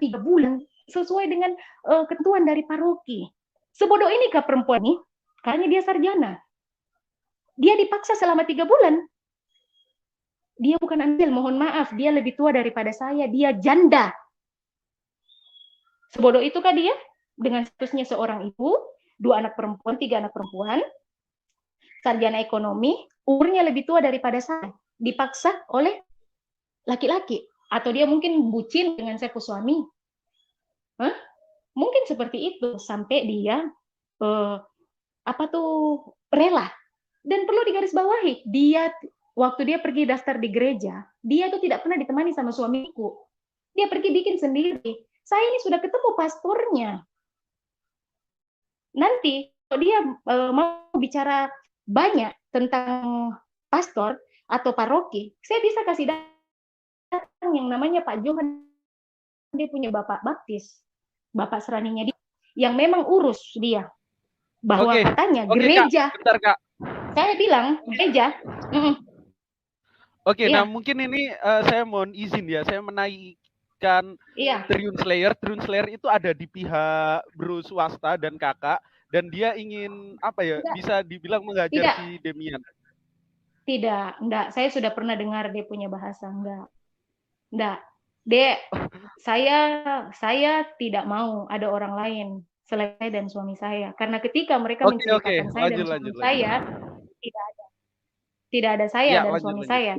3 bulan sesuai dengan ketentuan dari paroki. Sebodoh ini kah perempuan ini? Karena dia sarjana. Dia dipaksa selama 3 bulan. Dia bukan ambil, mohon maaf, dia lebih tua daripada saya, dia janda. Sebodoh itu kah dia? Dengan statusnya seorang ibu, 2 anak perempuan, 3 anak perempuan, sarjana ekonomi, umurnya lebih tua daripada saya. Dipaksa oleh laki-laki. Atau dia mungkin bucin dengan saya suami. Mungkin seperti itu. Sampai dia rela. Dan perlu digarisbawahi, waktu dia pergi daftar di gereja, dia tuh tidak pernah ditemani sama suamiku. Dia pergi bikin sendiri. Saya ini sudah ketemu pastornya. Nanti kalau dia mau bicara banyak tentang pastor atau paroki, saya bisa kasih datang yang namanya Pak Johan. Dia punya bapak baptis, bapak seraninya dia, yang memang urus dia. bahwa katanya gereja. Kak, bentar, Kak. Saya bilang gereja. Nah mungkin ini saya mohon izin ya, saya menaikkan Triun Slayer. Triun Slayer itu ada di pihak Bro Swasta dan Kakak, dan dia ingin bisa dibilang mengajar si Demian. Tidak, enggak. Saya sudah pernah dengar dia punya bahasa, enggak. Dek, saya tidak mau ada orang lain selain saya dan suami saya. Karena ketika mereka menceritakan saya dan suami saya, tidak ada saya dan suami saya.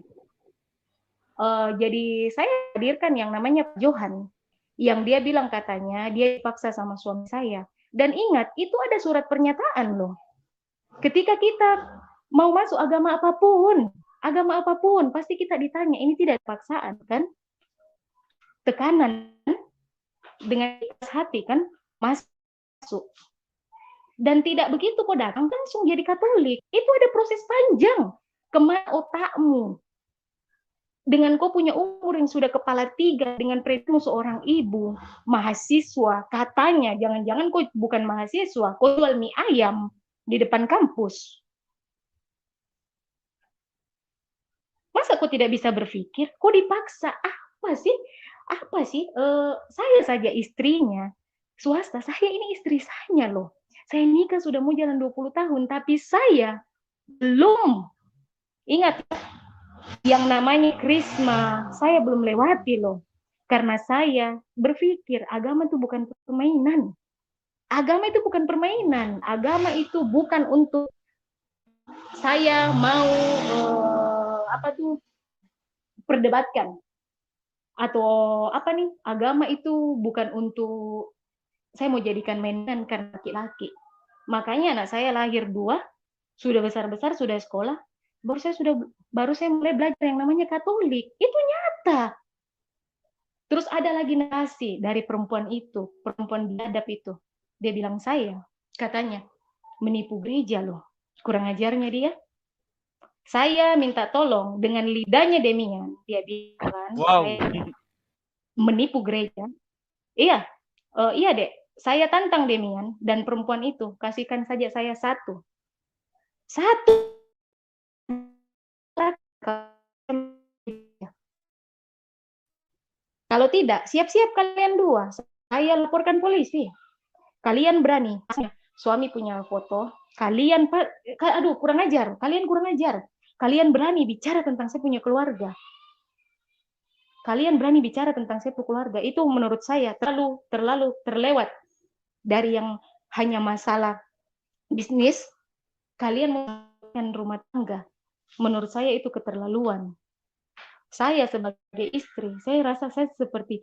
Jadi saya hadirkan yang namanya Johan, yang dia bilang katanya dia dipaksa sama suami saya. Dan ingat, itu ada surat pernyataan loh. Ketika kita mau masuk agama apapun, pasti kita ditanya, ini tidak paksaan kan? Tekanan dengan hati kan masuk. Dan tidak begitu kok datang langsung jadi Katolik. Itu ada proses panjang. Kemana otakmu? Dengan kau punya umur yang sudah kepala 3, dengan prediksimu seorang ibu, mahasiswa, katanya jangan-jangan kau bukan mahasiswa, kau jual mie ayam di depan kampus. Masa kau tidak bisa berpikir? Kau dipaksa? Apa sih? Saya saja istrinya, swasta, saya ini istri saya loh. Saya nikah sudah mau jalan 20 tahun, tapi saya belum. Ingat, yang namanya krisma, saya belum lewati loh. Karena saya berpikir agama itu bukan permainan. Agama itu bukan permainan. Agama itu bukan untuk saya mau perdebatkan. Atau agama itu bukan untuk saya mau jadikan mainan karena laki-laki. Makanya anak saya lahir 2, sudah besar-besar, sudah sekolah, baru saya mulai belajar yang namanya Katolik. Itu nyata. Terus ada lagi narasi dari perempuan biadab itu. Dia bilang katanya menipu gereja loh. Kurang ajarnya dia. Saya minta tolong dengan lidahnya Demian. Dia bilang saya menipu gereja. Iya, Dek. Saya tantang Demian dan perempuan itu. Kasihkan saja saya satu. Kalau tidak, siap-siap kalian 2. Saya laporkan polisi. Kalian berani. Suami punya foto. Kalian, kurang ajar. Kalian kurang ajar. Kalian berani bicara tentang saya punya keluarga. Kalian berani bicara tentang saya punya keluarga. Itu menurut saya terlalu terlewat. Dari yang hanya masalah bisnis, kalian melakukan rumah tangga. Menurut saya itu keterlaluan. Saya sebagai istri, saya rasa saya seperti,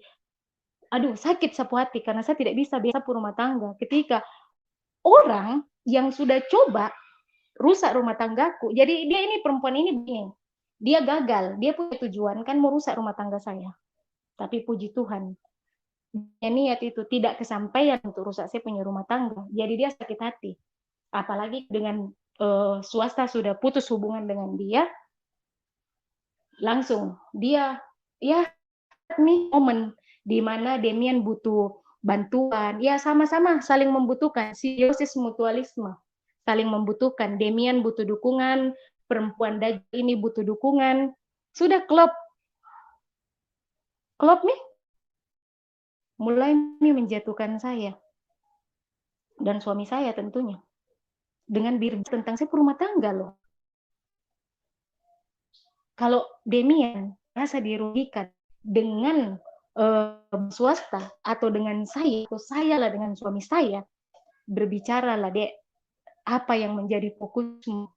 sakit sapu hati karena saya tidak bisa biasa rumah tangga. Ketika orang yang sudah coba rusak rumah tanggaku, jadi dia ini perempuan ini begini, dia gagal, dia punya tujuan kan mau rusak rumah tangga saya. Tapi puji Tuhan, dia niat itu tidak kesampaian untuk rusak saya punya rumah tangga. Jadi dia sakit hati. Apalagi dengan swasta sudah putus hubungan dengan dia, langsung dia nih momen di mana Demian butuh bantuan, sama-sama saling membutuhkan, simbiosis mutualisme, saling membutuhkan. Demian butuh dukungan, perempuan daging ini butuh dukungan, sudah klop nih, mulai menjatuhkan saya dan suami saya tentunya dengan tentang saya rumah tangga loh. Kalau Demian merasa dirugikan dengan swasta atau dengan saya lah dengan suami saya, berbicaralah Dek, apa yang menjadi fokusmu?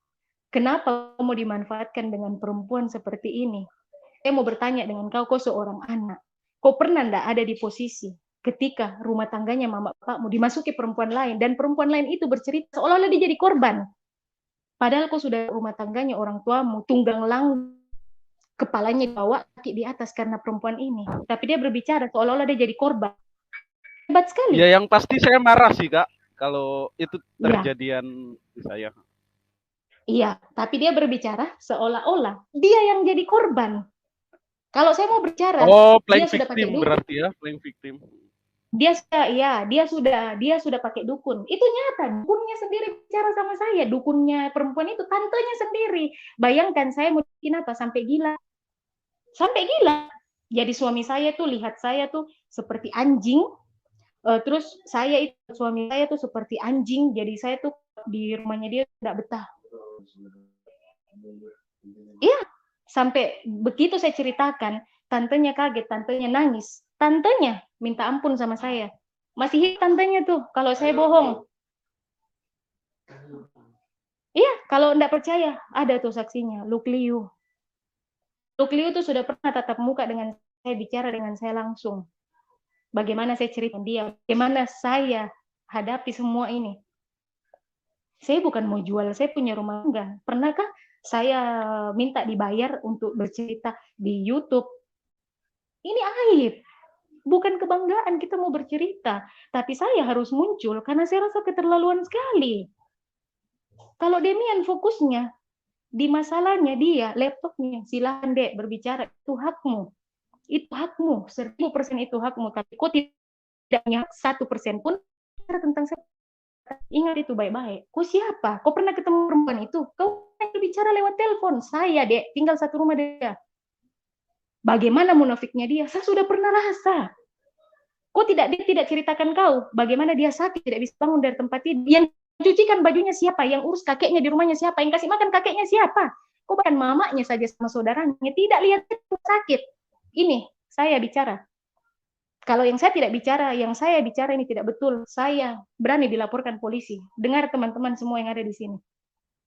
Kenapa kamu dimanfaatkan dengan perempuan seperti ini? Saya mau bertanya dengan kau seorang anak, kau pernah enggak ada di posisi ketika rumah tangganya mama bapakmu dimasuki perempuan lain dan perempuan lain itu bercerita seolah-olah dia jadi korban? Padahal kau sudah rumah tangganya orang tuamu, tunggang langgang, kepalanya dibawa, kaki di atas karena perempuan ini. Tapi dia berbicara seolah-olah dia jadi korban. Hebat sekali. Ya yang pasti saya marah sih Kak, kalau itu terjadian di saya. Iya, tapi dia berbicara seolah-olah dia yang jadi korban. Kalau saya mau bicara, playing victim berarti ya, playing victim. Dia sudah pakai dukun. Itu nyata, dukunnya sendiri bicara sama saya, dukunnya perempuan itu tantenya sendiri. Bayangkan saya mau bikin apa sampai gila. Sampai gila. Jadi suami saya tuh lihat saya tuh seperti anjing. Terus suami saya tuh seperti anjing. Jadi saya tuh di rumahnya dia tidak betah. Iya, sampai begitu saya ceritakan, tantenya kaget, tantenya nangis. Tantenya minta ampun sama saya. Masih hidup tantenya tuh kalau saya bohong. Iya, kalau enggak percaya, ada tuh saksinya, Luk Liu. Luk Liu tuh sudah pernah tatap muka dengan saya, bicara dengan saya langsung. Bagaimana saya cerita dia, bagaimana saya hadapi semua ini. Saya bukan mau jual, saya punya rumah tangga. Pernahkah saya minta dibayar untuk bercerita di YouTube? Ini aib. Bukan kebanggaan kita mau bercerita, tapi saya harus muncul karena saya rasa keterlaluan sekali. Kalau Demian fokusnya di masalahnya dia, laptopnya, silahkan Dek berbicara, itu hakmu. Itu hakmu, 1000% itu hakmu, tapi kau tidak punya 1% pun tentang saya. Ingat itu baik-baik. Kau siapa? Kau pernah ketemu perempuan itu? Kau berbicara lewat telepon. Saya, Dek, tinggal satu rumah dia. Bagaimana munafiknya dia? Saya sudah pernah rasa. Kok dia tidak ceritakan kau bagaimana dia sakit, tidak bisa bangun dari tempat tidur. Yang cucikan bajunya siapa? Yang urus kakeknya di rumahnya siapa? Yang kasih makan kakeknya siapa? Kok bahkan mamanya saja sama saudaranya tidak lihat itu sakit. Ini saya bicara. Kalau yang saya tidak bicara, yang saya bicara ini tidak betul, saya berani dilaporkan polisi. Dengar teman-teman semua yang ada di sini.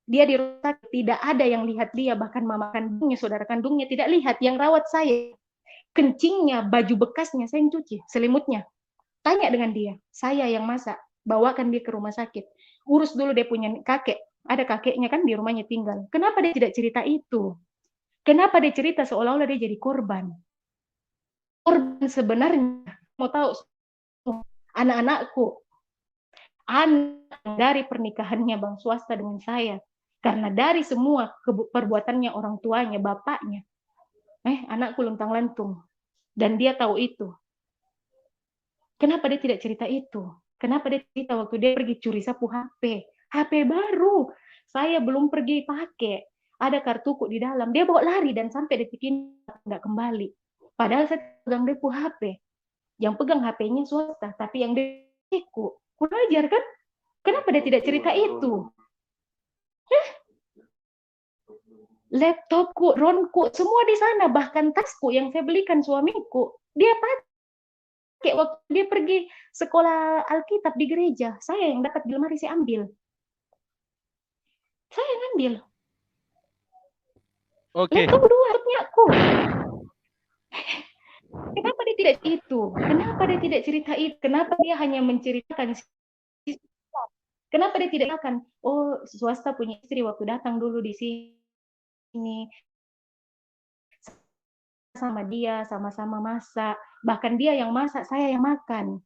Dia di rumah sakit, tidak ada yang lihat dia, bahkan mama kandungnya, saudara kandungnya tidak lihat. Yang rawat saya, kencingnya, baju bekasnya saya yang cuci, selimutnya. Tanya dengan dia, saya yang masak, bawakan dia ke rumah sakit. Urus dulu dia punya kakek, ada kakeknya kan di rumahnya tinggal. Kenapa dia tidak cerita itu? Kenapa dia cerita seolah-olah dia jadi korban? Korban sebenarnya, mau tahu, anak-anakku, anak dari pernikahannya Bang Swasta dengan saya. Karena dari semua perbuatannya orang tuanya, bapaknya, anakku luntang-lantung. Dan dia tahu itu. Kenapa dia tidak cerita itu? Kenapa dia cerita waktu dia pergi curi sapu HP? HP baru. Saya belum pergi pakai. Ada kartuku di dalam. Dia bawa lari dan sampai detik ini nggak kembali. Padahal saya pegang depu HP. Yang pegang HP-nya Swasta. Tapi yang depu. Kurang ajar kan? Kenapa dia tidak cerita itu? Laptopku, ronku, semua di sana. Bahkan tasku yang saya belikan suamiku. Dia pakai waktu dia pergi sekolah Alkitab di gereja. Saya yang dapat di lemari, saya ambil. Saya yang ambil. Oke. Laptop dua, laptopnya aku. Kenapa dia tidak itu? Kenapa dia tidak cerita itu? Kenapa dia hanya menceritakan? Kenapa dia tidak akan? Oh, Swasta punya istri waktu datang dulu di sini. Sama dia, sama-sama masak. Bahkan dia yang masak, saya yang makan.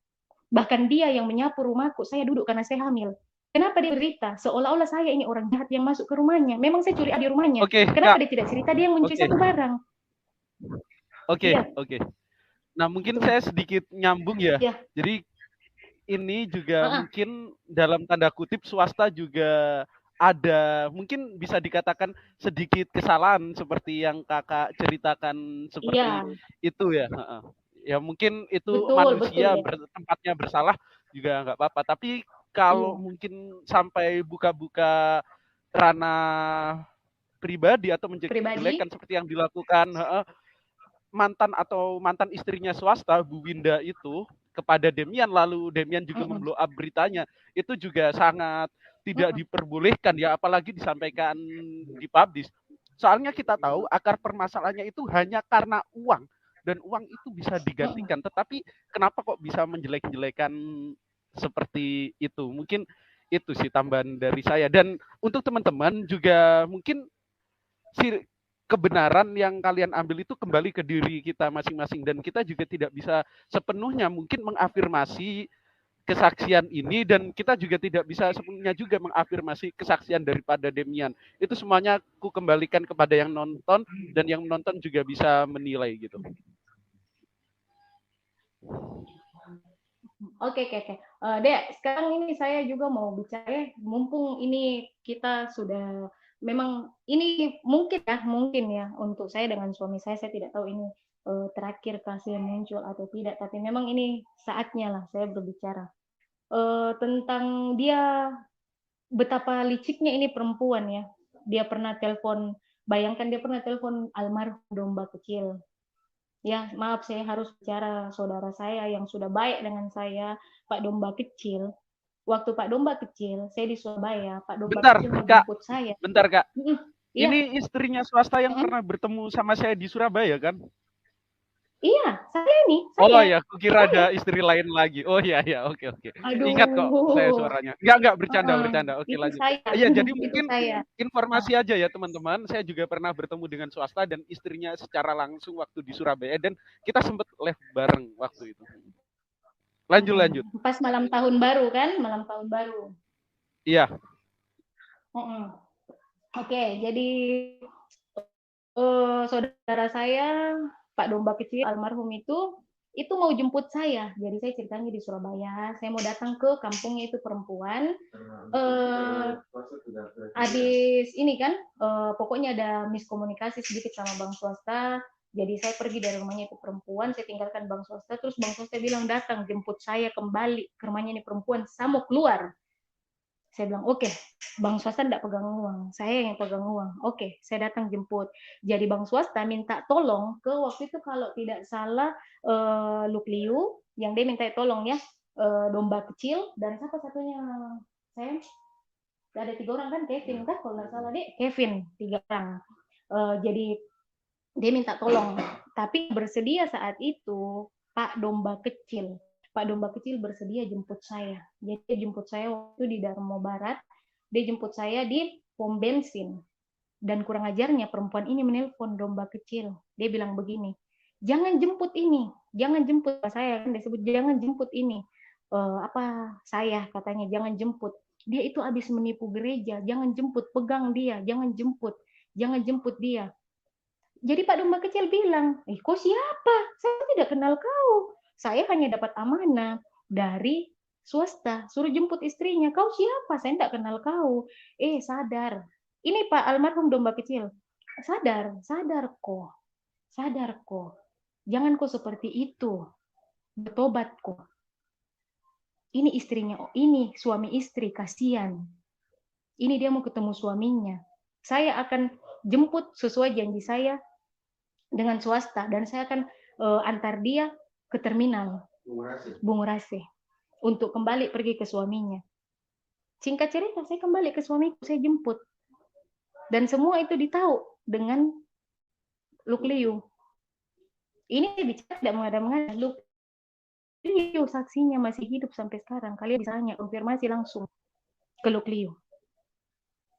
Bahkan dia yang menyapu rumahku, saya duduk karena saya hamil. Kenapa dia cerita? Seolah-olah saya ini orang jahat yang masuk ke rumahnya. Memang saya curi di rumahnya. Kenapa dia tidak cerita? Dia yang mencuri satu barang. Oke. Nah, mungkin saya sedikit nyambung ya. Jadi ini juga mungkin dalam tanda kutip Swasta juga ada, mungkin bisa dikatakan sedikit kesalahan seperti yang kakak ceritakan seperti itu ya. Ya mungkin itu manusia tempatnya bersalah juga nggak apa-apa. Tapi kalau mungkin sampai buka-buka ranah pribadi atau menjelekkan seperti yang dilakukan mantan istrinya Swasta, Bu Winda itu kepada Demian, lalu Demian juga memblow up beritanya, itu juga sangat tidak diperbolehkan ya, apalagi disampaikan di publish. Soalnya kita tahu akar permasalahannya itu hanya karena uang, dan uang itu bisa digantikan. Tetapi kenapa kok bisa menjelek-jelekan seperti itu? Mungkin itu sih tambahan dari saya. Dan untuk teman-teman juga mungkin kebenaran yang kalian ambil itu kembali ke diri kita masing-masing, dan kita juga tidak bisa sepenuhnya mungkin mengafirmasi kesaksian ini, dan kita juga tidak bisa sepenuhnya juga mengafirmasi kesaksian daripada Demian. Itu semuanya ku kembalikan kepada yang nonton, dan yang menonton juga bisa menilai gitu. Oke, oke, oke. Dek, sekarang ini saya juga mau bicara, mumpung ini kita sudah, memang ini mungkin ya untuk saya dengan suami saya tidak tahu ini terakhir kasih muncul atau tidak, tapi memang ini saatnya lah saya berbicara tentang dia, betapa liciknya ini perempuan ya. Dia pernah telepon, bayangkan dia pernah telepon almarhum domba kecil. Ya, maaf saya harus bicara saudara saya yang sudah baik dengan saya, Pak Domba Kecil. Waktu Pak Domba Kecil, saya di Surabaya, Pak Domba Bentar, Kecil mau Kak. jemput saya. Bentar, Kak. Iya. Ini istrinya swasta yang pernah bertemu sama saya di Surabaya, kan? Iya, saya nih. Oh ya, kukira ada istri lain lagi. Oh iya, oke. Aduh. Ingat kok saya suaranya. Enggak, bercanda. Oke, lanjut. Iya, jadi mungkin informasi aja ya teman-teman. Saya juga pernah bertemu dengan swasta dan istrinya secara langsung waktu di Surabaya dan kita sempat live bareng waktu itu. Lanjut. Pas malam tahun baru kan? Malam tahun baru. Iya. Oke, jadi saudara saya Pak Domba Kecil almarhum itu mau jemput saya. Jadi saya ceritanya di Surabaya, saya mau datang ke kampungnya itu perempuan. Habis ini kan, pokoknya ada miskomunikasi sedikit sama bank swasta. Jadi saya pergi dari rumahnya itu perempuan, saya tinggalkan bank swasta. Terus bank swasta bilang datang jemput saya kembali ke rumahnya ini perempuan, saya mau keluar. Saya bilang, oke, bank swasta tidak pegang uang, saya yang pegang uang. Oke, saya datang jemput. Jadi bank swasta minta tolong ke waktu itu kalau tidak salah Lukliu, yang dia minta tolong ya, domba kecil, dan siapa satunya, saya ada 3 orang kan, Kevin kan, kalau nggak salah deh, Kevin, 3 orang. Jadi dia minta tolong, tapi bersedia saat itu Pak Domba Kecil. Pak Domba Kecil bersedia jemput saya. Jadi dia jemput saya waktu di Darmo Barat. Dia jemput saya di pom bensin. Dan kurang ajarnya perempuan ini menelpon Domba Kecil. Dia bilang begini, jangan jemput ini, jangan jemput saya kan, dia sebut jangan jemput ini. Saya katanya jangan jemput. Dia itu habis menipu gereja, jangan jemput, pegang dia, jangan jemput dia. Jadi Pak Domba Kecil bilang, kau siapa? Saya tidak kenal kau. Saya hanya dapat amanah dari swasta, suruh jemput istrinya. Kau siapa? Saya tidak kenal kau. Sadar. Ini Pak almarhum Domba Kecil. Sadar kok. Jangan kau seperti itu. Bertobat kok. Ini istrinya, ini suami istri, kasihan. Ini dia mau ketemu suaminya. Saya akan jemput sesuai janji saya dengan swasta, dan saya akan antar dia ke terminal Bungurasi untuk kembali pergi ke suaminya. Singkat cerita, saya kembali ke suamiku, saya jemput. Dan semua itu ditahu dengan Lukliu. Ini bicara tidak mengada-ngada. Lukliu saksinya masih hidup sampai sekarang. Kalian bisa tanya, konfirmasi langsung ke Lukliu.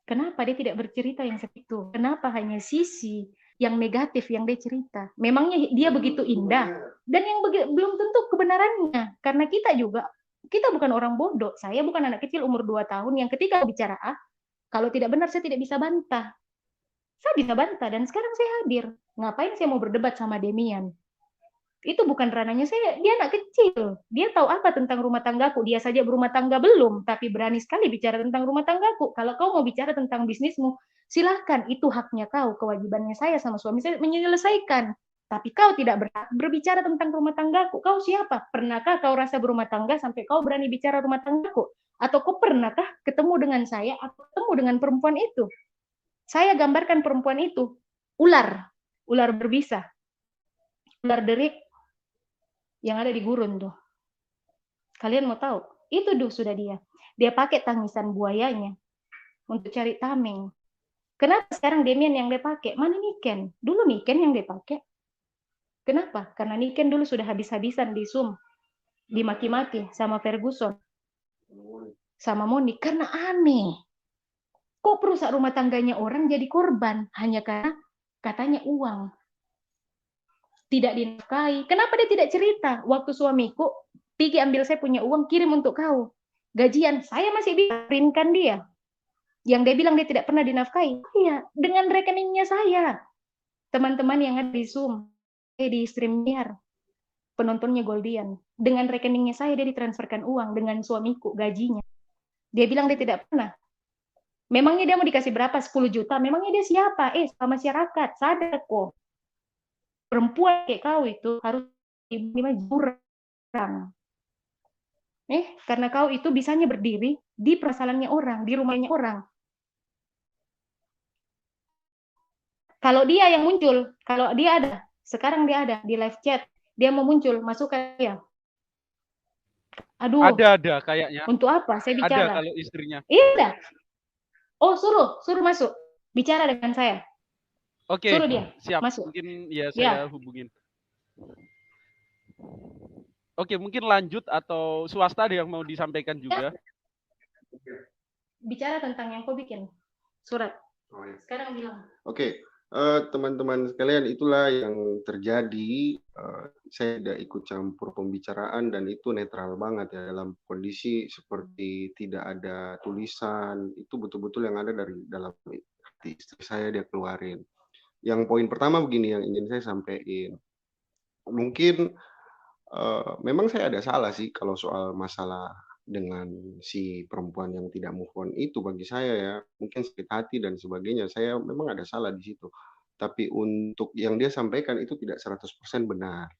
Kenapa dia tidak bercerita yang seperti itu? Kenapa hanya sisi yang negatif yang dia cerita? Memangnya dia begitu indah? Dan yang belum tentu kebenarannya. Karena kita bukan orang bodoh. Saya bukan anak kecil umur 2 tahun yang ketika bicara kalau tidak benar saya tidak bisa bantah. Saya bisa bantah dan sekarang saya hadir. Ngapain saya mau berdebat sama Demian? Itu bukan ranahnya saya. Dia anak kecil. Dia tahu apa tentang rumah tanggaku. Dia saja berumah tangga belum, tapi berani sekali bicara tentang rumah tanggaku. Kalau kau mau bicara tentang bisnismu, silahkan. Itu haknya kau. Kewajibannya saya sama suami saya menyelesaikan. Tapi kau tidak berhak berbicara tentang rumah tanggaku. Kau siapa? Pernahkah kau rasa berumah tangga sampai kau berani bicara rumah tanggaku? Atau kau pernahkah ketemu dengan saya atau ketemu dengan perempuan itu? Saya gambarkan perempuan itu ular berbisa, ular derik yang ada di gurun tuh. Kalian mau tahu? Itu sudah dia. Dia pakai tangisan buayanya untuk cari tameng. Kenapa sekarang Demian yang dia pakai? Mana Niken? Dulu Niken yang dia pakai. Kenapa? Karena Niken dulu sudah habis-habisan di Zoom, dimaki-maki sama Ferguson, sama Moni. Karena aneh. Kok perusak rumah tangganya orang jadi korban hanya karena katanya uang. Tidak dinafkahi. Kenapa dia tidak cerita? Waktu suamiku, pergi ambil saya punya uang, kirim untuk kau. Gajian, saya masih bisa printkan dia. Yang dia bilang dia tidak pernah dinafkahi. Iya, dengan rekeningnya saya. Teman-teman yang ada di Zoom, di StreamYard. penontonnya Goldian. Dengan rekeningnya saya dia ditransferkan uang dengan suamiku gajinya. Dia bilang dia tidak pernah. Memangnya dia mau dikasih berapa? 10 juta. Memangnya dia siapa? Sama masyarakat. Sadar kok. Perempuan kayak kau itu harus jurang. Karena kau itu bisanya berdiri di permasalahannya orang, di rumahnya orang. Kalau dia yang muncul, kalau dia ada, sekarang dia ada di live chat, dia mau muncul, masukkan dia. Aduh. Ada kayaknya. Untuk apa? Saya bicara. Ada kalau istrinya. Iya. Oh, suruh masuk. Bicara dengan saya. Oke. Suruh dia. Siap. Masuk. Mungkin ya saya hubungin. Oke, mungkin lanjut atau swasta ada yang mau disampaikan juga. Bicara tentang yang kau bikin surat. Sekarang bilang. Oke. Teman-teman sekalian, itulah yang terjadi. Saya tidak ikut campur pembicaraan dan itu netral banget ya, dalam kondisi seperti tidak ada tulisan. Itu betul-betul yang ada dari dalam hati istri saya, dia keluarin. Yang poin pertama begini yang ingin saya sampaikan. Mungkin memang saya ada salah sih kalau soal masalah dengan si perempuan yang tidak move on itu. Bagi saya ya, mungkin sakit hati dan sebagainya, saya memang ada salah di situ. Tapi untuk yang dia sampaikan itu tidak 100% benar.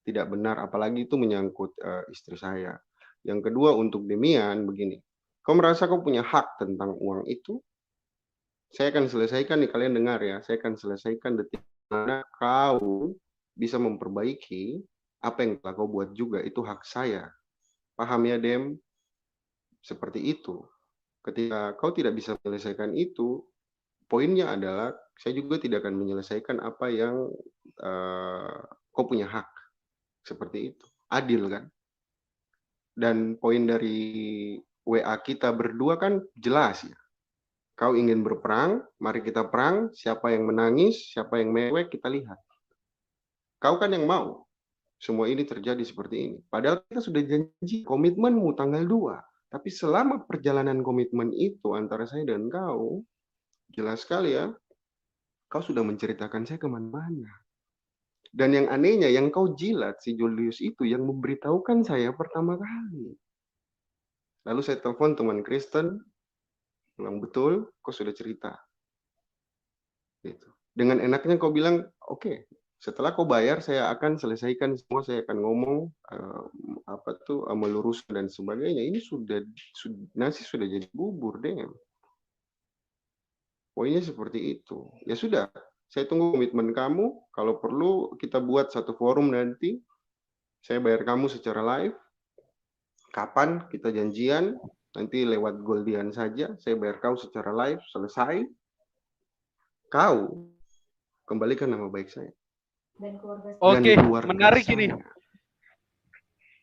Tidak benar, apalagi itu menyangkut istri saya. Yang kedua, untuk Demian begini. Kau merasa kau punya hak tentang uang itu? Saya akan selesaikan nih, kalian dengar ya. Saya akan selesaikan detik mana kau bisa memperbaiki apa yang telah kau buat juga. Itu hak saya. Paham ya, Dem? Seperti itu. Ketika kau tidak bisa menyelesaikan itu, poinnya adalah saya juga tidak akan menyelesaikan apa yang kau punya hak. Seperti itu. Adil kan? Dan poin dari WA kita berdua kan jelas ya. Kau ingin berperang, mari kita perang. Siapa yang menangis, siapa yang mewek, kita lihat. Kau kan yang mau semua ini terjadi seperti ini. Padahal kita sudah janji komitmenmu tanggal 2. Tapi selama perjalanan komitmen itu antara saya dan kau, jelas sekali ya, kau sudah menceritakan saya kemana-mana. Dan yang anehnya, yang kau jilat, si Julius itu yang memberitahukan saya pertama kali. Lalu saya telepon teman Kristen, bilang betul, kau sudah cerita. Gitu. Dengan enaknya kau bilang, oke, setelah kau bayar, saya akan selesaikan semua, saya akan ngomong meluruskan dan sebagainya. Ini nasi sudah jadi bubur deh. Poinnya seperti itu. Ya sudah, saya tunggu komitmen kamu. Kalau perlu kita buat satu forum nanti. Saya bayar kamu secara live. Kapan kita janjian? Nanti lewat Goldian saja. Saya bayar kau secara live. Selesai. Kau kembalikan nama baik saya. Oke, menarik ini.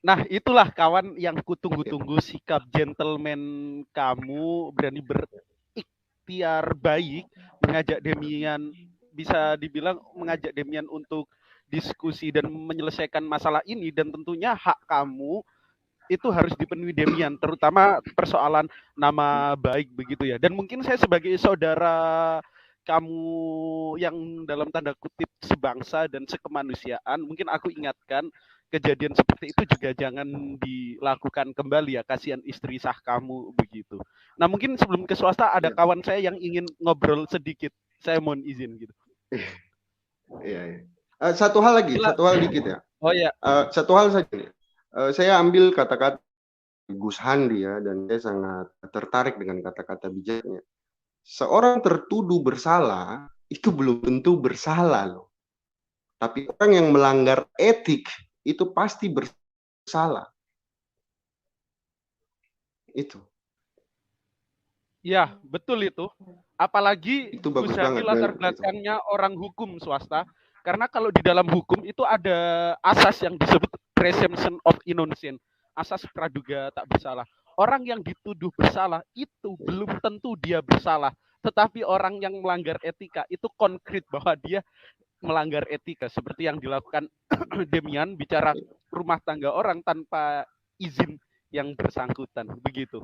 Nah, itulah kawan yang kutunggu-tunggu, sikap gentleman kamu, berani berikhtiar baik mengajak Demian, bisa dibilang mengajak Demian untuk diskusi dan menyelesaikan masalah ini, dan tentunya hak kamu itu harus dipenuhi Demian, terutama persoalan nama baik begitu ya. Dan mungkin saya sebagai saudara kamu yang dalam tanda kutip sebangsa dan sekemanusiaan, mungkin aku ingatkan kejadian seperti itu juga jangan dilakukan kembali ya, kasihan istri sah kamu begitu. Nah, mungkin sebelum ke swasta ada kawan saya yang ingin ngobrol sedikit, saya mohon izin gitu. Iya. Satu hal lagi, satu hal dikit ya. Oh ya. Satu hal saja nih. Saya ambil kata-kata Gus Handi ya, dan saya sangat tertarik dengan kata-kata bijaknya. Seorang tertuduh bersalah itu belum tentu bersalah loh. Tapi orang yang melanggar etik itu pasti bersalah. Itu. Ya, betul itu. Apalagi itu bagus Gus Handi latar belakangnya orang hukum swasta. Karena kalau di dalam hukum itu ada asas yang disebut presumption of innocence. Asas praduga tak bersalah. Orang yang dituduh bersalah itu belum tentu dia bersalah. Tetapi orang yang melanggar etika itu konkret bahwa dia melanggar etika. Seperti yang dilakukan Demian bicara rumah tangga orang tanpa izin yang bersangkutan. Begitu.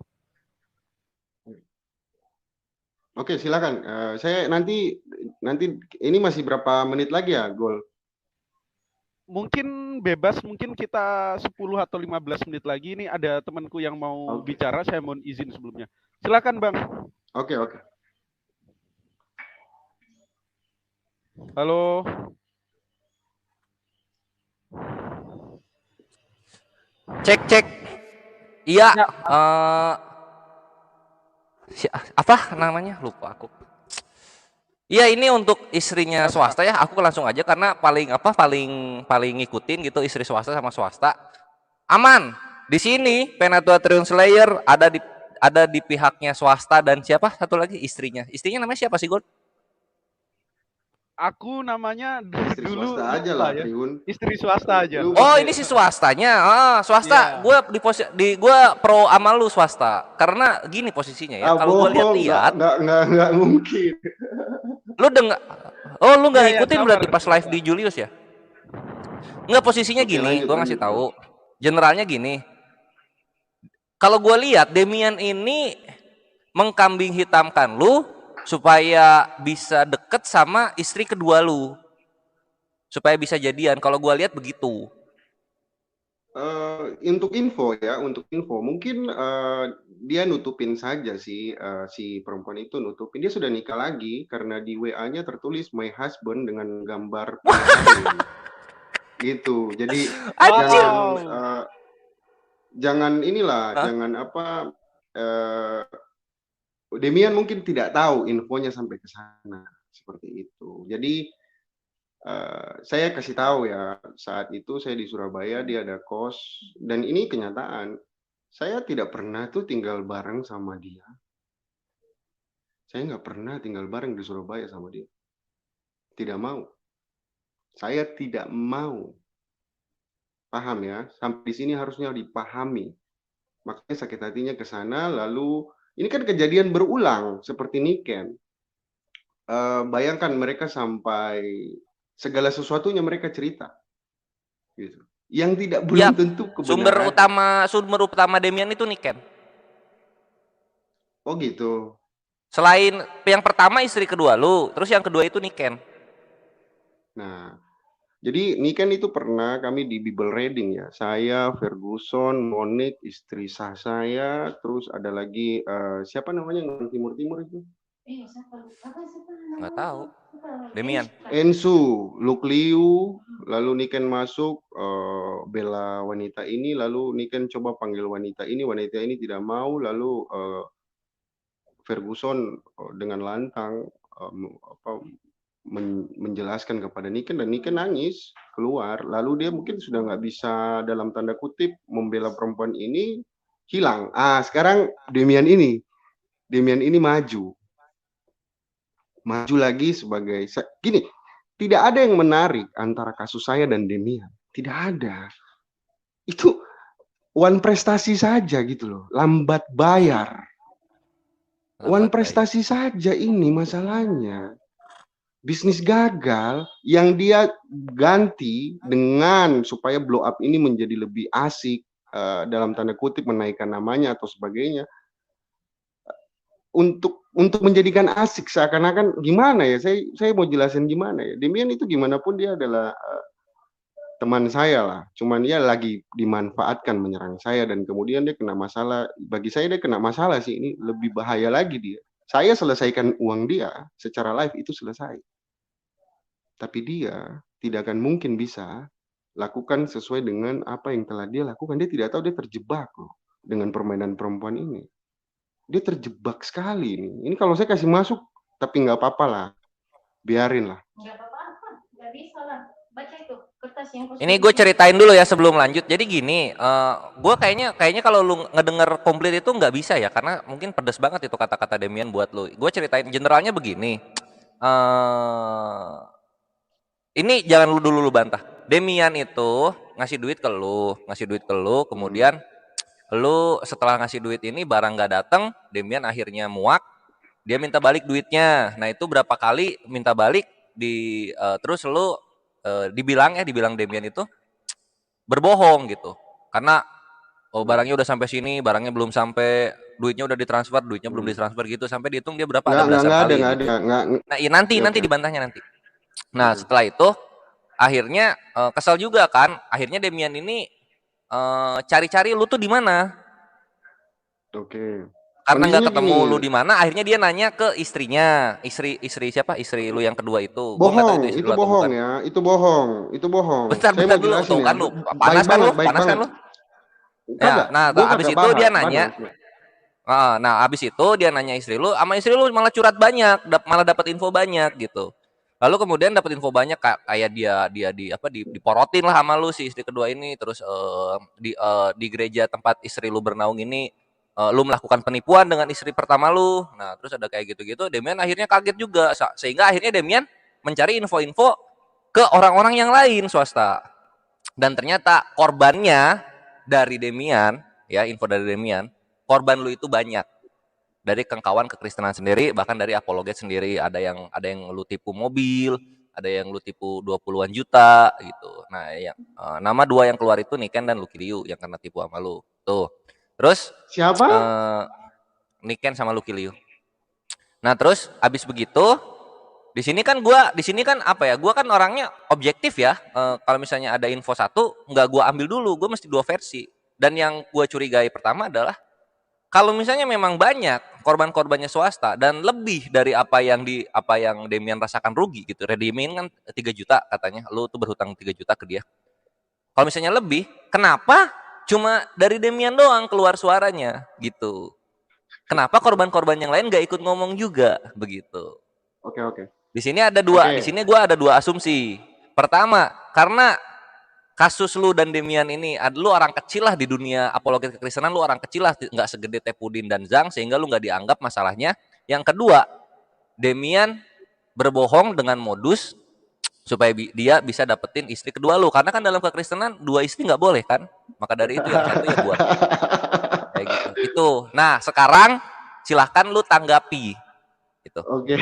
Oke, silakan. Saya nanti ini masih berapa menit lagi ya, Gol? mungkin bebas, mungkin kita 10 atau 15 menit lagi. Ini ada temanku yang mau Oke. bicara, saya mohon izin sebelumnya. Silakan Bang. Oke. Halo. Cek. Iya. Ya. Apa namanya? Lupa aku. Iya, ini untuk istrinya swasta ya. Aku langsung aja karena paling ngikutin gitu istri swasta sama swasta. Aman. Di sini Penetratrium Slayer ada di pihaknya swasta dan siapa? Satu lagi istrinya. Istrinya namanya siapa sih, Gon? Aku namanya Istri dulu swasta aja lupa lah, ya. Triun. Istri swasta aja. Lu Oh, pakai- ini si swastanya. Swasta. Iya. Gua pro sama lu swasta. Karena gini posisinya ya. Kalau gua bohong, lihat-lihat, nggak mungkin. lu dengar. Oh, lu nggak Iya, ngikutin sabar. berarti pas live di Julius ya? Nggak, posisinya Oke, gini. lanjut, Gua ngasih lanjut. tahu. Generalnya gini. Kalau gua lihat Demian ini mengkambing hitamkan lu supaya bisa deket sama istri kedua lu. Supaya bisa jadian. Kalau gua lihat begitu. Untuk info mungkin dia nutupin saja sih, si perempuan itu nutupin. Dia sudah nikah lagi karena di WA-nya tertulis my husband dengan gambar pengantin. Gitu. Jadi Anjir. jangan inilah, Hah? jangan apa. Demian mungkin tidak tahu infonya sampai ke sana seperti itu. Jadi saya kasih tahu ya, saat itu saya di Surabaya, dia ada kos, dan ini kenyataan. Saya tidak pernah tuh tinggal bareng sama dia. Saya nggak pernah tinggal bareng di Surabaya sama dia. Tidak mau. Saya tidak mau. Paham ya? Sampai di sini harusnya dipahami. Makanya sakit hatinya ke sana, lalu ini kan kejadian berulang seperti Niken. Bayangkan mereka sampai segala sesuatunya mereka cerita, gitu. Yang tidak belum tentu kebenaran. Sumber utama Demian itu Niken. Oh gitu. Selain yang pertama istri kedua lu, terus yang kedua itu Niken. Nah, jadi Niken itu pernah kami di Bible Reading ya. Saya, Ferguson, Monique, istri sah saya, terus ada lagi siapa namanya yang timur-timur itu? Nggak tahu. Demian. Ensu, Luke Liu, lalu Niken masuk, bela wanita ini, lalu Niken coba panggil wanita ini tidak mau, lalu Ferguson dengan lantang menjelaskan kepada Niken, dan Niken nangis keluar, lalu dia mungkin sudah nggak bisa dalam tanda kutip membela perempuan ini, hilang. Sekarang Demian ini maju lagi sebagai gini, tidak ada yang menarik antara kasus saya dan Demian, tidak ada. Itu one prestasi saja gitu loh, lambat bayar. One prestasi saja ini masalahnya. Bisnis gagal yang dia ganti dengan supaya blow up ini menjadi lebih asik, dalam tanda kutip menaikkan namanya atau sebagainya. Untuk menjadikan asik seakan-akan gimana ya, saya mau jelasin gimana ya. Demian itu gimana pun dia adalah teman saya lah, cuman dia lagi dimanfaatkan menyerang saya, dan kemudian dia kena masalah. Bagi saya dia kena masalah sih, ini lebih bahaya lagi dia. Saya selesaikan uang dia secara live itu selesai, tapi dia tidak akan mungkin bisa lakukan sesuai dengan apa yang telah dia lakukan. Dia tidak tahu dia terjebak loh dengan permainan perempuan ini. Dia terjebak sekali ini. Ini kalau saya kasih masuk, tapi nggak apa-apa lah, biarin lah. Nggak apa-apa, nggak bisa lah. Baca itu kertas yang Ini gue ceritain dulu ya sebelum lanjut. Jadi gini, gue kayaknya kalau lu ngedenger komplit itu nggak bisa ya, karena mungkin pedes banget itu kata-kata Demian buat lu. Gue ceritain generalnya begini. Ini jangan lu dulu bantah. Demian itu ngasih duit ke lu, kemudian lu setelah ngasih duit ini barang gak datang, Demian akhirnya muak, dia minta balik duitnya. Nah itu berapa kali minta balik terus lu dibilang Demian itu berbohong gitu, karena barangnya udah sampai sini, barangnya belum sampai, duitnya udah ditransfer, duitnya belum ditransfer gitu, sampai dihitung dia berapa, ada belasan kali. Nggak ada. Nah nanti dibantahnya nanti. Nah setelah itu akhirnya kesel juga kan. Akhirnya Demian ini cari-cari lu tuh di mana. Oke. Karena nggak Kondisinya ketemu gini, lu di mana, akhirnya dia nanya ke istrinya. Istri siapa? Istri lu yang kedua itu. Gua nggak tahu itu istri itu lu atau bohong bukan. ya, itu bohong, itu bohong. Bentar, Saya bentar mau dulu. jelasin Tuh ya, kan lu baik panas kan lu? banget, baik Panas kan banget. lu? Ya, Kagak, nah gue abis kagak itu dia panas. nanya. Nah, abis itu dia nanya istri lu, sama istri lu malah curhat banyak, malah dapat info banyak gitu. Lalu kemudian dapat info banyak kayak dia diporotin lah sama lu si istri kedua ini, terus di gereja tempat istri lu bernaung ini lu melakukan penipuan dengan istri pertama lu. Nah, terus ada kayak gitu-gitu, Demian akhirnya kaget juga sehingga akhirnya Demian mencari info-info ke orang-orang yang lain swasta. Dan ternyata korbannya dari Demian, ya info dari Demian, korban lu itu banyak. Dari kengkawan kekristenan sendiri, bahkan dari apologet sendiri, ada yang lu tipu mobil, ada yang lu tipu 20-an juta gitu. Nah, nama dua yang keluar itu Niken dan Lucky Liu yang kena tipu sama lu. Tuh. Terus Siapa? Niken sama Lucky Liu. Nah, terus abis begitu di sini kan apa ya? Gua kan orangnya objektif ya. Kalau misalnya ada info satu, nggak gua ambil dulu, gua mesti dua versi. Dan yang gua curigai pertama adalah kalau misalnya memang banyak korban-korbannya swasta dan lebih dari apa yang Demian rasakan rugi gitu. Demian kan 3 juta katanya. Lu tuh berhutang 3 juta ke dia. Kalau misalnya lebih, kenapa cuma dari Demian doang keluar suaranya gitu? Kenapa korban-korban yang lain gak ikut ngomong juga begitu? Oke. Di sini gue ada dua asumsi. Pertama, karena kasus lu dan Demian ini, lu orang kecil lah di dunia apologet kekristenan, lu orang kecil lah, nggak segede Tepudin dan Zhang, sehingga lu nggak dianggap masalahnya. Yang kedua, Demian berbohong dengan modus supaya dia bisa dapetin istri kedua lu, karena kan dalam kekristenan 2 istri nggak boleh kan, maka dari itu yang satu ya buat kayak gitu. Itu. Nah, sekarang silahkan lu tanggapi. Gitu. Oke.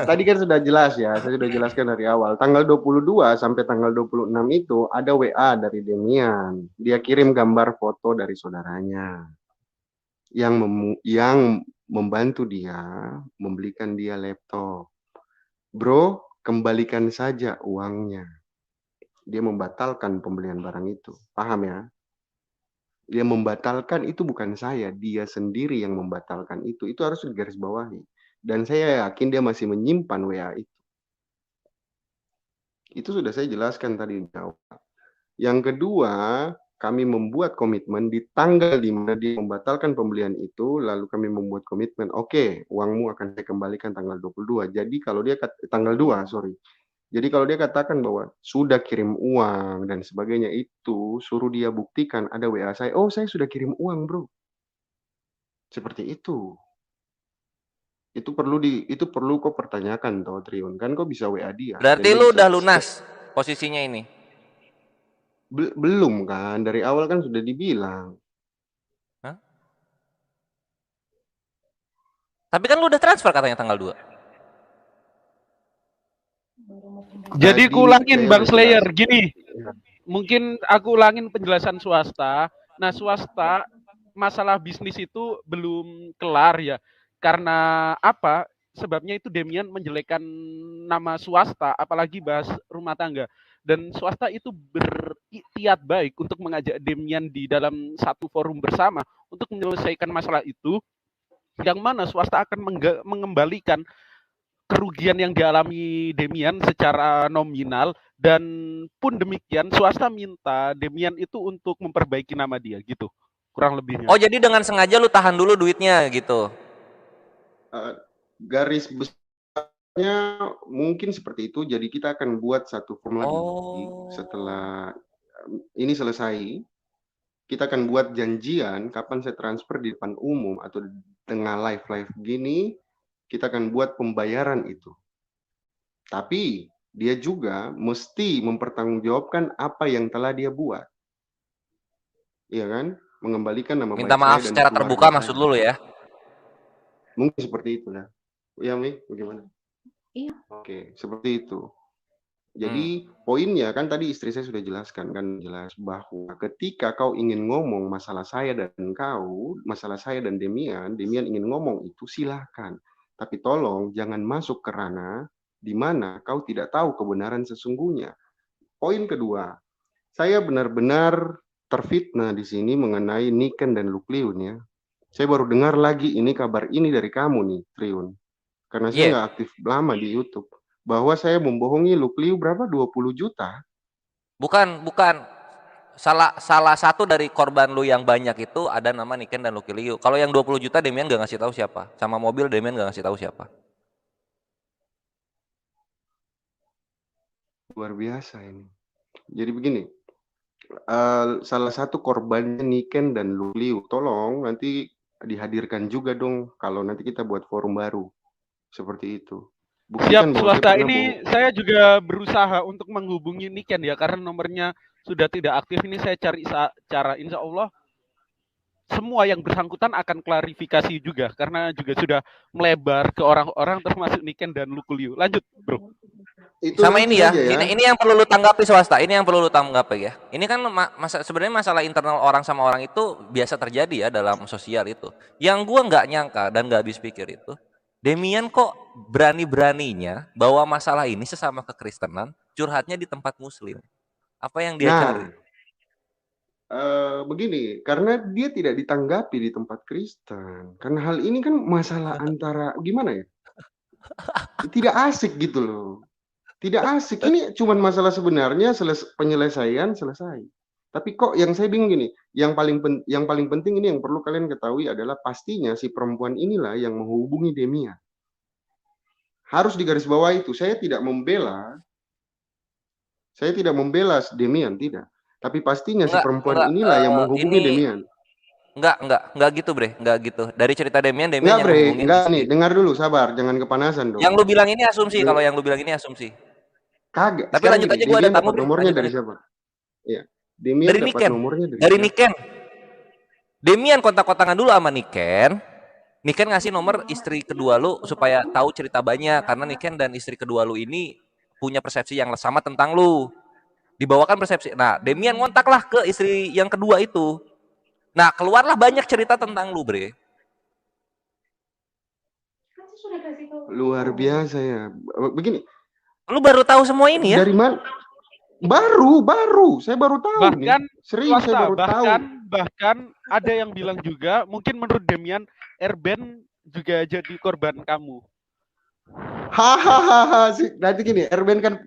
Tadi kan sudah jelas ya, saya sudah jelaskan dari awal. Tanggal 22 sampai tanggal 26 itu ada WA dari Demian. Dia kirim gambar foto dari saudaranya yang membantu dia membelikan dia laptop. Bro, kembalikan saja uangnya. Dia membatalkan pembelian barang itu. Paham ya? Dia membatalkan itu bukan saya, dia sendiri yang membatalkan itu. Itu harus digarisbawahi. Dan saya yakin dia masih menyimpan WA itu. Itu sudah saya jelaskan tadi di awal. Yang kedua, kami membuat komitmen di tanggal di mana dia membatalkan pembelian itu, lalu kami membuat komitmen, oke, uangmu akan saya kembalikan tanggal 22. Jadi kalau dia tanggal 2, sorry. Jadi kalau dia katakan bahwa sudah kirim uang dan sebagainya itu, suruh dia buktikan ada WA saya. Oh, saya sudah kirim uang, bro. Seperti itu. Itu perlu kau pertanyakan toh, Triun. Kan kau bisa WA dia. Berarti lu udah lunas posisinya ini? Belum kan, dari awal kan sudah dibilang. Hah? Tapi kan lu udah transfer katanya tanggal 2. Jadi kulangin Bang Slayer gini. Mungkin aku ulangin penjelasan swasta. Nah, swasta masalah bisnis itu belum kelar ya. Karena apa? Sebabnya itu Demian menjelekkan nama swasta, apalagi bahas rumah tangga. Dan swasta itu berikhtiar baik untuk mengajak Demian di dalam satu forum bersama untuk menyelesaikan masalah itu. Yang mana swasta akan mengembalikan kerugian yang dialami Demian secara nominal, dan pun demikian swasta minta Demian itu untuk memperbaiki nama dia gitu, kurang lebihnya. Oh, jadi dengan sengaja lu tahan dulu duitnya gitu? Garis besarnya mungkin seperti itu. Jadi kita akan buat satu form lagi setelah ini selesai. Kita akan buat janjian kapan saya transfer di depan umum atau di tengah live gini. Kita akan buat pembayaran itu. Tapi dia juga mesti mempertanggungjawabkan apa yang telah dia buat. Iya kan? Mengembalikan nama baik saya. Minta maaf secara terbuka maksud lu ya? Mungkin seperti itulah. Ya, Mi, bagaimana? Iya. Oke, seperti itu. Jadi poinnya kan tadi istri saya sudah jelaskan kan, jelas bahwa ketika kau ingin ngomong masalah saya dan kau, masalah saya dan Demian ingin ngomong itu silahkan. Tapi tolong jangan masuk ke ranah di mana kau tidak tahu kebenaran sesungguhnya. Poin kedua, saya benar-benar terfitnah di sini mengenai Niken dan Lukliun ya. Saya baru dengar lagi ini kabar ini dari kamu nih, Triun. Karena saya Iya. nggak aktif lama di YouTube. Bahwa saya membohongi Lukliu berapa? 20 juta. Bukan. Salah satu dari korban lu yang banyak itu ada nama Niken dan Lucky Liu. Kalau yang 20 juta Demian gak ngasih tahu siapa. Sama mobil Demian gak ngasih tahu siapa. Luar biasa ini. Jadi begini, salah satu korbannya Niken dan Luliu. Tolong nanti dihadirkan juga dong kalau nanti kita buat forum baru. Seperti itu. Siap, Buktikan bahwa swasta. saya pernah Ini saya juga berusaha untuk menghubungi Niken ya, karena nomornya sudah tidak aktif. Ini saya cari cara, insya Allah semua yang bersangkutan akan klarifikasi juga, karena juga sudah melebar ke orang-orang termasuk Niken dan Lukuliu. Lanjut, bro. itu Sama nanti ini ya, saja ya. ini yang perlu lu tanggapi swasta. Ini yang perlu lu tanggapi ya. Ini kan sebenarnya masalah internal orang sama orang itu biasa terjadi ya dalam sosial itu. Yang gua nggak nyangka dan nggak habis pikir itu, Demian kok berani-beraninya bawa masalah ini sesama kekristenan, curhatnya di tempat muslim. Apa yang dia cari? Begini, karena dia tidak ditanggapi di tempat Kristen. Karena hal ini kan masalah antara gimana ya? Tidak asik gitu loh. Tidak asik. Ini cuma masalah sebenarnya penyelesaian selesai. Tapi kok yang saya bingung gini, yang paling penting ini yang perlu kalian ketahui adalah pastinya si perempuan inilah yang menghubungi Demian. Harus digarisbawahi itu. Saya tidak membela Demian, tidak. Tapi pastinya si perempuan inilah yang menghubungi Demian. Enggak gitu, Bre. Enggak gitu. Dari cerita Demian Enggak, yang Bre. menghubungin Enggak istri. nih, dengar dulu, sabar, jangan kepanasan dong. Yang lu bilang ini asumsi, kalau yang lu bilang ini asumsi. Kagak. Tapi lanjut aja, gua ada tamu, dapat nomornya dari siapa? Iya. Demian dari dapat Niken. nomornya Dari Niken. Demian kontak-kontakan dulu sama Niken. Niken ngasih nomor istri kedua lu supaya tahu cerita banyak, karena Niken dan istri kedua lu ini punya persepsi yang sama tentang lu. Dibawakan persepsi. Nah, Demian ngontaklah ke istri yang kedua itu. Nah, keluarlah banyak cerita tentang lu, Bre. Luar biasa ya. Begini. Lu baru tahu semua ini ya? Dari mana? Baru. Saya baru tahu bahkan, nih. Serius, saya baru tahu. Bahkan ada yang bilang juga, mungkin menurut Demian, Erben juga jadi korban kamu. Hahaha. Nanti gini, Erben kan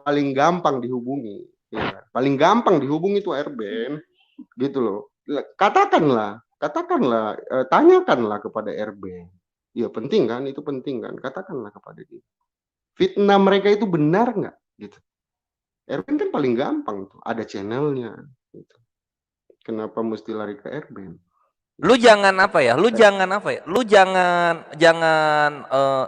paling gampang dihubungi. Ya, paling gampang dihubungi itu Erben. Gitu loh. Katakanlah, tanyakanlah kepada Erben. Ya penting kan, itu penting kan. Katakanlah kepada dia. Fitnah mereka itu benar nggak? Gitu. Erben kan paling gampang tuh, ada channelnya. Gitu. Kenapa mesti lari ke Erben? Lu jangan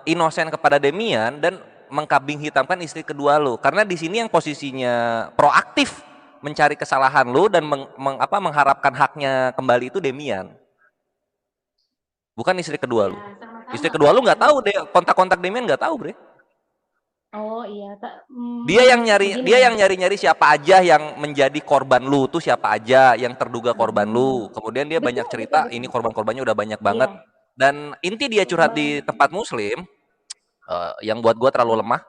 inosen kepada Demian dan mengkambing hitamkan istri kedua lu, karena di sini yang posisinya proaktif mencari kesalahan lu dan mengharapkan haknya kembali itu Demian, bukan istri kedua lu. Istri kedua lu nggak tahu deh, kontak Demian nggak tahu, Bre. Oh iya, dia yang nyari siapa aja yang menjadi korban lu tuh, siapa aja yang terduga korban lu. Kemudian dia banyak cerita, ini korban-korbannya udah banyak banget. Dan inti dia curhat di tempat muslim, yang buat gua terlalu lemah.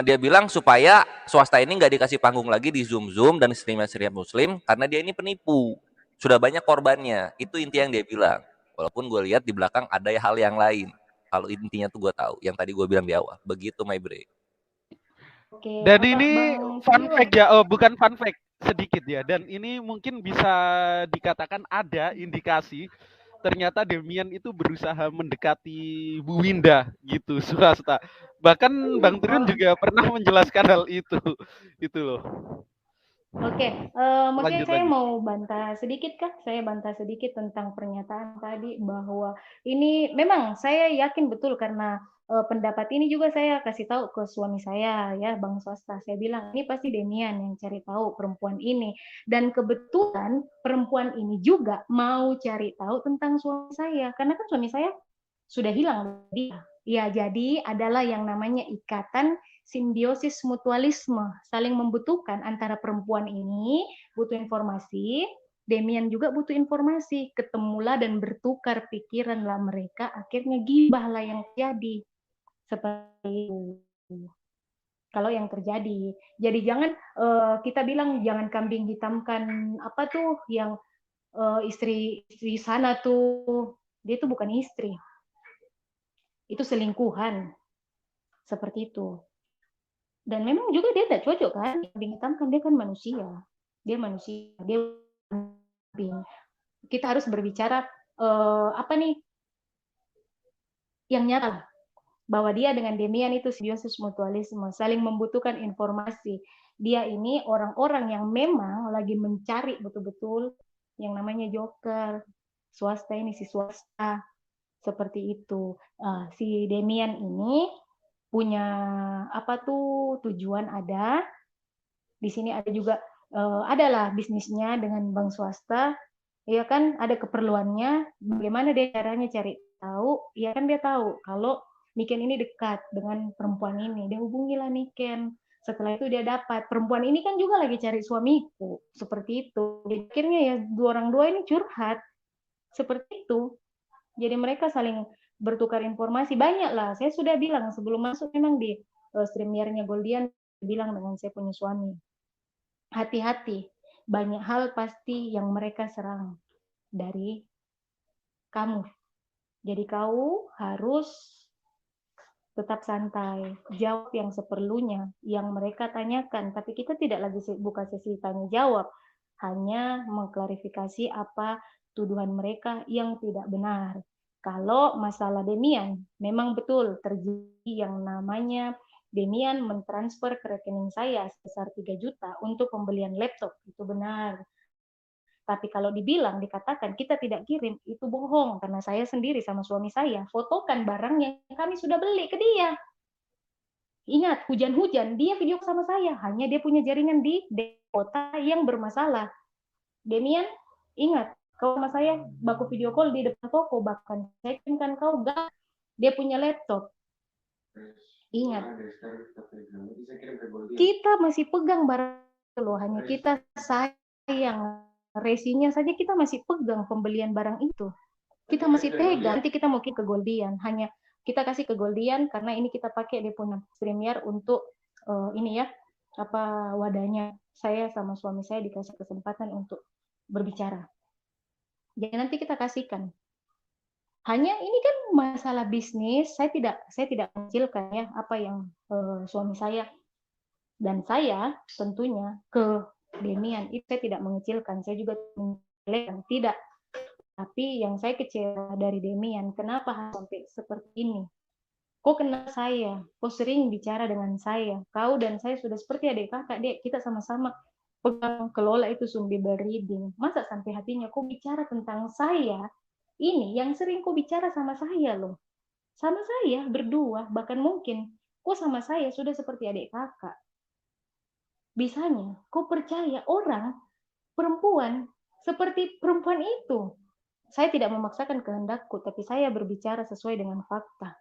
Dia bilang supaya swasta ini nggak dikasih panggung lagi di Zoom dan stream muslim, karena dia ini penipu. Sudah banyak korbannya. Itu inti yang dia bilang. Walaupun gue lihat di belakang ada hal yang lain. Kalau intinya tuh gue tahu, yang tadi gue bilang di awal. Begitu, my bre. Oke, dan ini fun fact ya, bukan fun fact, sedikit ya. Dan ini mungkin bisa dikatakan ada indikasi ternyata Demian itu berusaha mendekati Bu Winda gitu, swasta. Bahkan Bang Triun juga pernah menjelaskan hal itu loh. Oke, mungkin saya mau bantah sedikit kah? Saya bantah sedikit tentang pernyataan tadi bahwa ini memang saya yakin betul, karena pendapat ini juga saya kasih tahu ke suami saya ya, Bang Swasta. Saya bilang ini pasti Demian yang cari tahu perempuan ini, dan kebetulan perempuan ini juga mau cari tahu tentang suami saya, karena kan suami saya sudah hilang dia. Ya, jadi adalah yang namanya ikatan simbiosis mutualisme, saling membutuhkan antara perempuan ini butuh informasi, Demian juga butuh informasi, ketemulah dan bertukar pikiran lah mereka, akhirnya gibah lah yang terjadi seperti itu. Kalau yang terjadi, jadi jangan kita bilang jangan kambing hitamkan apa tuh yang istri sana tuh, dia itu bukan istri, itu selingkuhan seperti itu. Dan memang juga dia tidak cocok kan, kambing hitamkan, dia kan manusia, dia kambing. Kita harus berbicara apa nih yang nyata, bahwa dia dengan Demian itu simbiosis mutualisme, saling membutuhkan informasi. Dia ini orang-orang yang memang lagi mencari betul-betul yang namanya joker, swasta ini si swasta, seperti itu. Si Demian ini punya apa tuh tujuan ada. Di sini ada juga adalah bisnisnya dengan bank swasta, ya kan ada keperluannya. Bagaimana dia caranya cari tahu? Ya kan dia tahu kalau Niken ini dekat dengan perempuan ini, dia hubungilah Niken. Setelah itu dia dapat perempuan ini kan juga lagi cari suamiku, seperti itu. Jadi akhirnya ya orang dua ini curhat seperti itu. Jadi mereka saling bertukar informasi banyak lah. Saya sudah bilang sebelum masuk memang di streamernya Goldian bilang dengan saya punya suami, hati-hati, banyak hal pasti yang mereka serang dari kamu. Jadi kau harus tetap santai, jawab yang seperlunya, yang mereka tanyakan. Tapi kita tidak lagi buka sesi tanya jawab, hanya mengklarifikasi apa tuduhan mereka yang tidak benar. Kalau masalah Demian, memang betul terjadi yang namanya Demian mentransfer ke rekening saya sebesar 3 juta untuk pembelian laptop, itu benar. Tapi kalau dikatakan kita tidak kirim, itu bohong. Karena saya sendiri sama suami saya fotokan barang yang kami sudah beli ke dia. Ingat, hujan-hujan, dia video sama saya. Hanya dia punya jaringan di kota yang bermasalah. Demian, ingat, kau sama saya baku video call di depan toko, bahkan saya kirimkan kau gak, dia punya laptop. Ingat, kita masih pegang barang loh, hanya kita sayang resinya saja kita masih pegang pembelian barang itu. Kita masih pegang, nanti kita mau ke Goldian, hanya kita kasih ke Goldian karena ini kita pakai dia punya StreamYard untuk ini ya, apa wadahnya. Saya sama suami saya dikasih kesempatan untuk berbicara. Jadi nanti kita kasihkan. Hanya ini kan masalah bisnis, saya tidak mengecilkan ya apa yang suami saya dan saya tentunya ke Demian itu saya tidak mengecilkan, saya juga tidak. Tapi yang saya kecewa dari Demian, kenapa sampai seperti ini? Kok kenal saya? Kok sering bicara dengan saya? Kau dan saya sudah seperti adik kakak, dek. Kita sama-sama pegang kelola itu Sumbiber Reading. Masa sampai hatinya kok bicara tentang saya? Ini yang sering kok bicara sama saya loh. Sama saya berdua, bahkan mungkin kok sama saya sudah seperti adik kakak. Bisanya, kok percaya orang, perempuan, seperti perempuan itu. Saya tidak memaksakan kehendakku, tapi saya berbicara sesuai dengan fakta.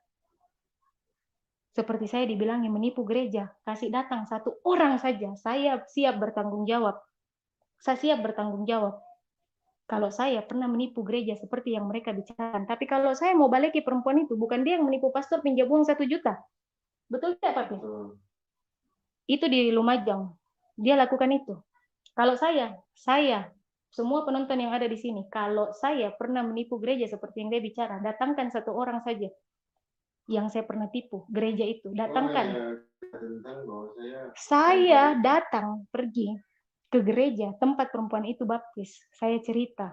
Seperti saya dibilangi menipu gereja, kasih datang satu orang saja, saya siap bertanggung jawab. Saya siap bertanggung jawab. Kalau saya pernah menipu gereja seperti yang mereka bicarakan. Tapi kalau saya mau baliki perempuan itu, bukan dia yang menipu pastor pinjam uang 1 juta. Betul tidak, Papi? Itu di Lumajang. Dia lakukan itu. Kalau saya, semua penonton yang ada di sini, kalau saya pernah menipu gereja seperti yang dia bicara, datangkan satu orang saja yang saya pernah tipu, gereja itu. Datangkan. Saya datang, pergi ke gereja, tempat perempuan itu baptis. Saya cerita.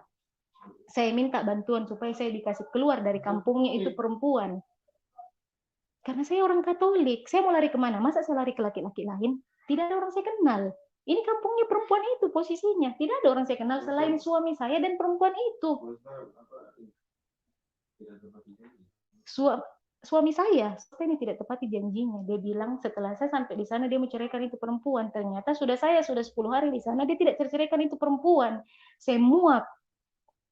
Saya minta bantuan supaya saya dikasih keluar dari kampungnya itu perempuan. Karena saya orang Katolik. Saya mau lari kemana? Masa saya lari ke laki-laki lain? Tidak ada orang saya kenal. Ini kampungnya perempuan itu posisinya. Tidak ada orang saya kenal selain suami saya dan perempuan itu. Suami saya ini tidak tepati janjinya. Dia bilang setelah saya sampai di sana dia menceraikan itu perempuan. Ternyata sudah 10 hari di sana dia tidak ceraikan itu perempuan. Saya muak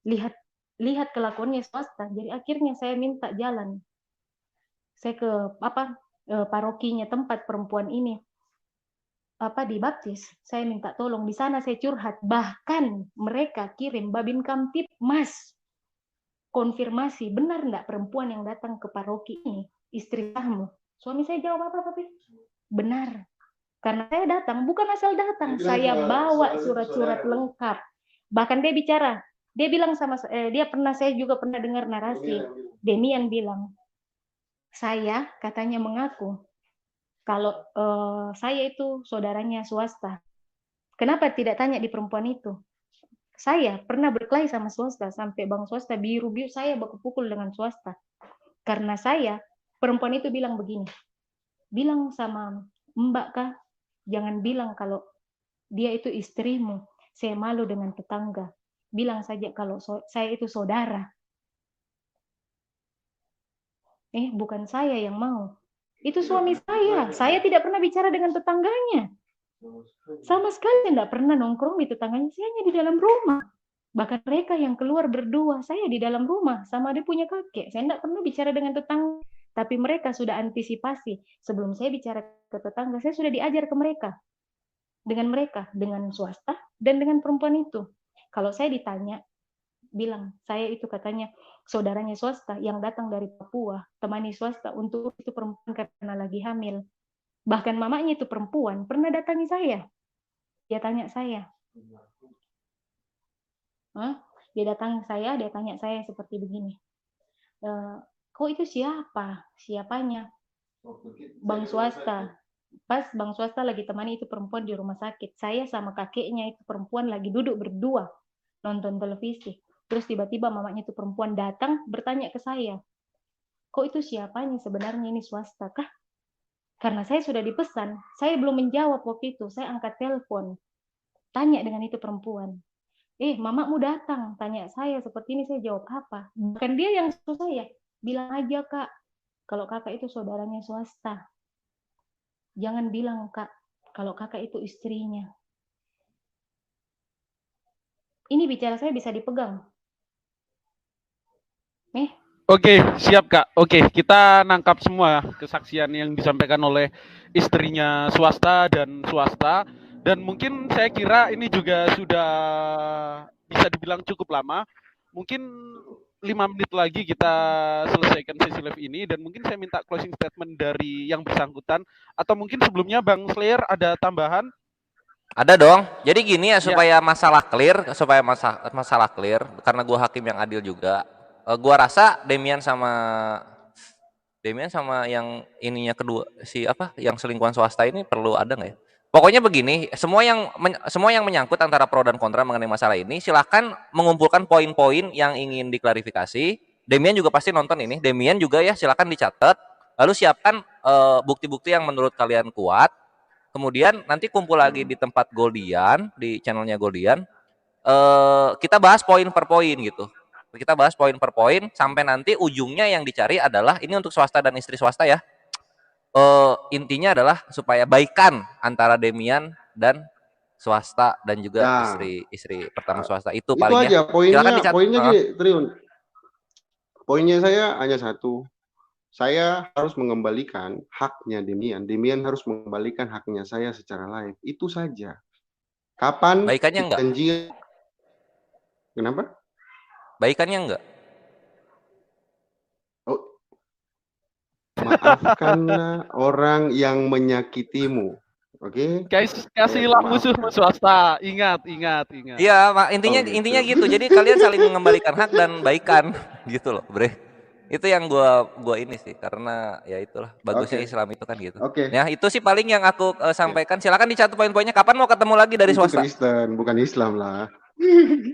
lihat kelakuannya swasta. Jadi akhirnya saya minta jalan. Saya ke parokinya tempat perempuan ini dibaptis. Saya minta tolong di sana, saya curhat. Bahkan mereka kirim Babin Kamtipmas konfirmasi benar enggak perempuan yang datang ke paroki ini istri kamu. Suami saya jawab apa, Papi? Benar. Karena saya datang, bukan asal datang, saya bawa surat-surat lengkap. Bahkan dia bilang saya juga pernah dengar narasi. Demian bilang, saya katanya mengaku kalau saya itu saudaranya swasta. Kenapa tidak tanya di perempuan itu? Saya pernah berkelahi sama swasta sampai bang swasta biru-biru, saya baku pukul dengan swasta. Karena perempuan itu bilang begini, bilang sama Mbak Kak, jangan bilang kalau dia itu istrimu, saya malu dengan tetangga. Bilang saja kalau saya itu saudara. Bukan saya yang mau. Itu suami saya. Saya tidak pernah bicara dengan tetangganya. Sama sekali tidak pernah nongkrong di tetangganya. Saya hanya di dalam rumah. Bahkan mereka yang keluar berdua, saya di dalam rumah sama dia punya kakek. Saya tidak pernah bicara dengan tetangga. Tapi mereka sudah antisipasi. Sebelum saya bicara ke tetangga, saya sudah diajar ke mereka. Dengan swasta dan dengan perempuan itu. Kalau saya ditanya, bilang, saya itu katanya saudaranya swasta yang datang dari Papua, temani swasta untuk itu perempuan karena lagi hamil. Bahkan mamanya itu perempuan, pernah datangi saya. Dia tanya saya. Dia tanya saya seperti begini. Kok itu siapa? Siapanya? Bang swasta. Pas bang swasta lagi temani itu perempuan di rumah sakit. Saya sama kakeknya itu perempuan lagi duduk berdua nonton televisi. Terus tiba-tiba mamanya itu perempuan datang bertanya ke saya. Kok itu siapanya sebenarnya, ini swasta kah? Karena saya sudah dipesan. Saya belum menjawab waktu itu. Saya angkat telepon. Tanya dengan itu perempuan. Mamamu datang. Tanya saya seperti ini, saya jawab apa? Bukan dia yang suruh saya. Bilang aja Kak. Kalau kakak itu saudaranya swasta. Jangan bilang Kak. Kalau kakak itu istrinya. Ini bicara saya bisa dipegang. Oke, siap Kak. Oke, kita nangkap semua kesaksian yang disampaikan oleh istrinya swasta dan swasta. Dan mungkin saya kira ini juga sudah bisa dibilang cukup lama. Mungkin 5 menit lagi kita selesaikan sesi live ini. Dan mungkin saya minta closing statement dari yang bersangkutan. Atau mungkin sebelumnya Bang Slayer ada tambahan? Ada dong. Jadi gini ya, supaya masalah clear, masalah clear, karena gue hakim yang adil juga. Gua rasa Demian sama yang ininya kedua yang selingkuhan swasta ini perlu ada nggak ya? Pokoknya begini, semua yang menyangkut antara pro dan kontra mengenai masalah ini, silahkan mengumpulkan poin-poin yang ingin diklarifikasi. Demian juga pasti nonton ini. Demian juga ya, silahkan dicatat. Lalu siapkan bukti-bukti yang menurut kalian kuat. Kemudian nanti kumpul lagi di tempat Goldian, di channelnya Goldian. Kita bahas poin per poin gitu. Kita bahas poin per poin sampai nanti ujungnya yang dicari adalah ini untuk swasta dan istri swasta ya. Intinya adalah supaya baikan antara Demian dan swasta dan juga istri pertama swasta itu palingnya. Itu aja poinnya gini, Triun. Poinnya saya hanya satu. Saya harus mengembalikan haknya Demian. Demian harus mengembalikan haknya saya secara live. Itu saja. Kapan baikannya enggak? Kenapa? Baikannya enggak? Maafkanlah orang yang menyakitimu. Oke? Kasihlah musuh swasta. Ingat. Iya, intinya gitu. Jadi kalian saling mengembalikan hak dan baikan gitu loh, Bre. Itu yang gua ini sih, karena ya itulah bagusnya Islam itu kan gitu. Ya, itu sih paling yang aku sampaikan. Silakan dicatat poin-poinnya. Kapan mau ketemu lagi dari swasta? Kristen, bukan Islam lah.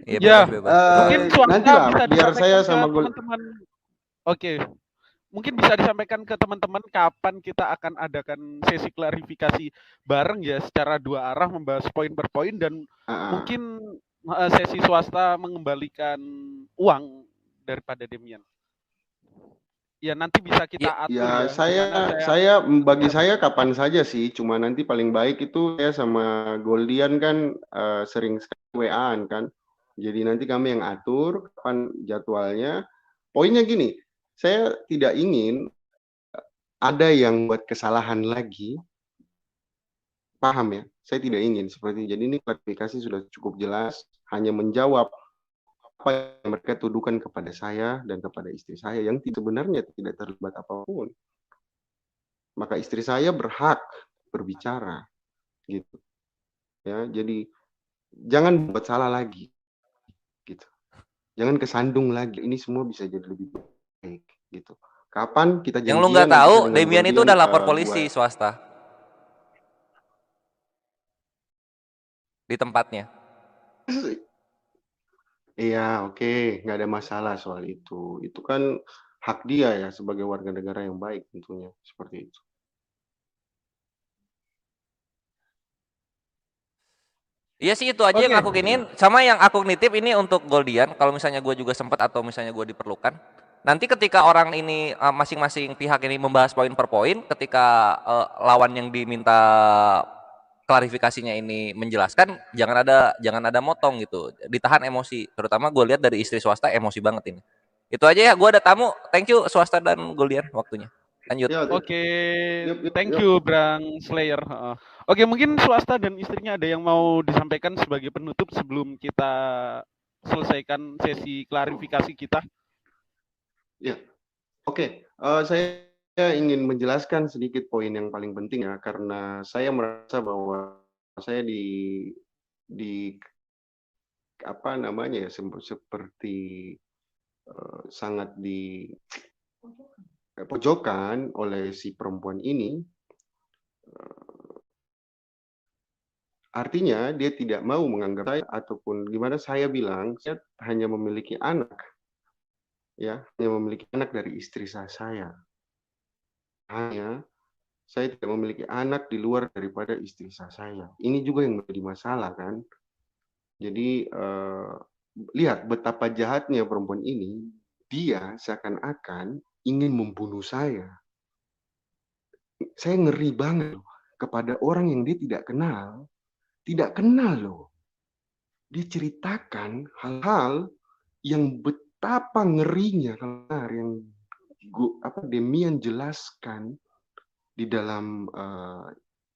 Ya, mungkin nanti lah, biar saya sama teman-teman. Oke. Mungkin bisa disampaikan ke teman-teman kapan kita akan adakan sesi klarifikasi bareng ya secara dua arah membahas poin per poin dan mungkin sesi swasta mengembalikan uang daripada Demian. Ya nanti bisa kita atur ya. Saya bagi saya kapan saja sih, cuma nanti paling baik itu saya sama Goldian kan sering sekali WA-an kan. Jadi nanti kami yang atur kapan jadwalnya. Poinnya gini, saya tidak ingin ada yang buat kesalahan lagi. Paham ya? Saya tidak ingin seperti jadi ini klarifikasi sudah cukup jelas, hanya menjawab apa yang mereka tuduhkan kepada saya dan kepada istri saya yang sebenarnya tidak terlibat apapun. maka istri saya berhak berbicara, gitu. Ya, jadi jangan buat salah lagi, gitu. Jangan kesandung lagi. Ini semua bisa jadi lebih baik, gitu. Kapan kita Yang lu janjian nggak nanti tahu, saya dengan Demian itu Gordian udah lapor polisi buat. swasta di tempatnya. Iya, oke, nggak ada masalah soal itu. Itu kan hak dia ya sebagai warga negara yang baik tentunya seperti itu. Iya sih itu aja yang Oke. aku giniin. Sama yang aku nitip ini untuk Goldian. Kalau misalnya gue juga sempat atau misalnya gue diperlukan. Nanti ketika orang ini masing-masing pihak ini membahas poin per poin, ketika lawan yang diminta klarifikasinya ini menjelaskan, jangan ada motong gitu. Ditahan emosi. Terutama gue lihat dari istri swasta emosi banget ini. Itu aja ya. Gue ada tamu. Thank you swasta dan Goldian waktunya. Lanjut. Ya, Oke, yuk, thank yuk. you Brang Slayer. Oke, mungkin swasta dan istrinya ada yang mau disampaikan sebagai penutup sebelum kita selesaikan sesi klarifikasi kita. Ya, oke. Saya ingin menjelaskan sedikit poin yang paling penting ya, karena saya merasa bahwa saya di apa namanya ya, seperti sangat di pojokan oleh si perempuan ini. Artinya dia tidak mau menganggap saya, ataupun gimana saya bilang, saya hanya memiliki anak, ya, hanya memiliki anak dari istri saya. Hanya saya tidak memiliki anak di luar daripada istri saya. Ini juga yang menjadi masalah kan. Jadi lihat betapa jahatnya perempuan ini. Dia seakan-akan ingin membunuh saya. Saya ngeri banget loh, kepada orang yang dia tidak kenal. Tidak kenal loh. Dia ceritakan hal-hal yang betapa ngerinya, yang Demian jelaskan di dalam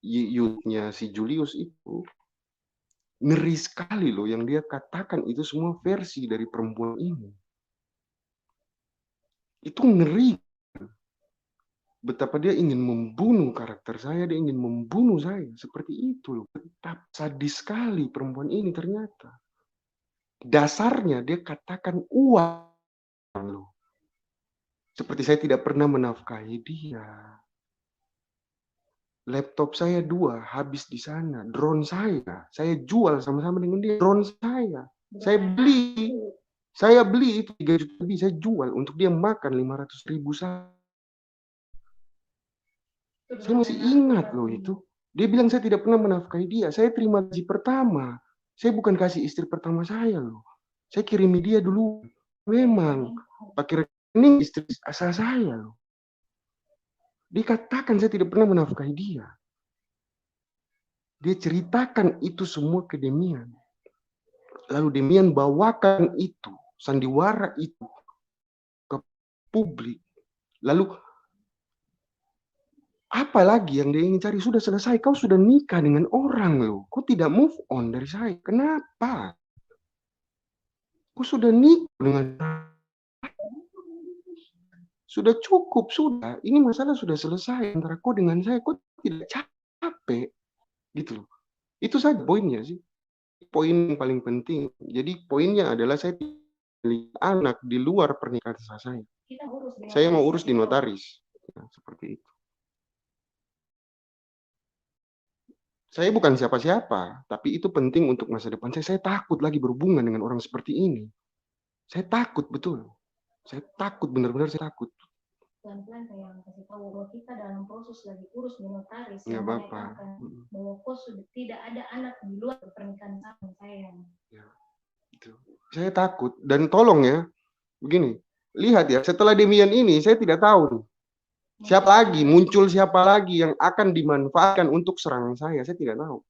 YouTube-nya si Julius itu. Ngeri sekali loh yang dia katakan itu semua versi dari perempuan ini. Itu ngeri. Betapa dia ingin membunuh karakter saya, dia ingin membunuh saya. Seperti itu loh. Betapa sadis sekali perempuan ini ternyata. Dasarnya dia katakan uang loh. Seperti saya tidak pernah menafkahi dia. Laptop saya 2 habis di sana. Drone saya jual sama-sama dengan dia. Drone saya beli itu 3 juta lebih, saya jual untuk dia makan 500.000 saya. Saya masih ingat loh itu. Dia bilang saya tidak pernah menafkahi dia. Saya terima gaji pertama. Saya bukan kasih istri pertama saya loh. Saya kirimi dia dulu. Memang pakai rekening istri asal saya loh. Dikatakan saya tidak pernah menafkahi dia. Dia ceritakan itu semua ke Demian. Lalu Demian bawakan itu, sandiwara itu ke publik. Lalu apa lagi yang dia ingin cari? Sudah selesai, kau sudah nikah dengan orang loh. Kau tidak move on dari saya. Kenapa? Kau sudah nikah dengan sudah cukup, sudah. Ini masalah sudah selesai antara kau dengan saya. Kau tidak capek. Gitu loh. Itu saja poinnya sih. Poin yang paling penting. Jadi poinnya adalah saya memiliki anak di luar pernikahan saya. Saya mau urus di notaris. Ya, seperti itu. Saya bukan siapa-siapa, tapi itu penting untuk masa depan saya. Saya takut lagi berhubungan dengan orang seperti ini. Saya takut betul. Saya takut, benar-benar saya takut. Pelan-pelan saya kasih tahu bahwa kita dalam proses lagi urus di notaris. Nggak apa-apa. Bahwa kau sudah tidak ada anak di luar pernikahan sama saya. Ya, itu. Saya takut. Dan tolong ya, begini, lihat ya, setelah Demian ini, saya tidak tahu nih. Siapa lagi, muncul siapa lagi yang akan dimanfaatkan untuk serangan saya tidak tahu.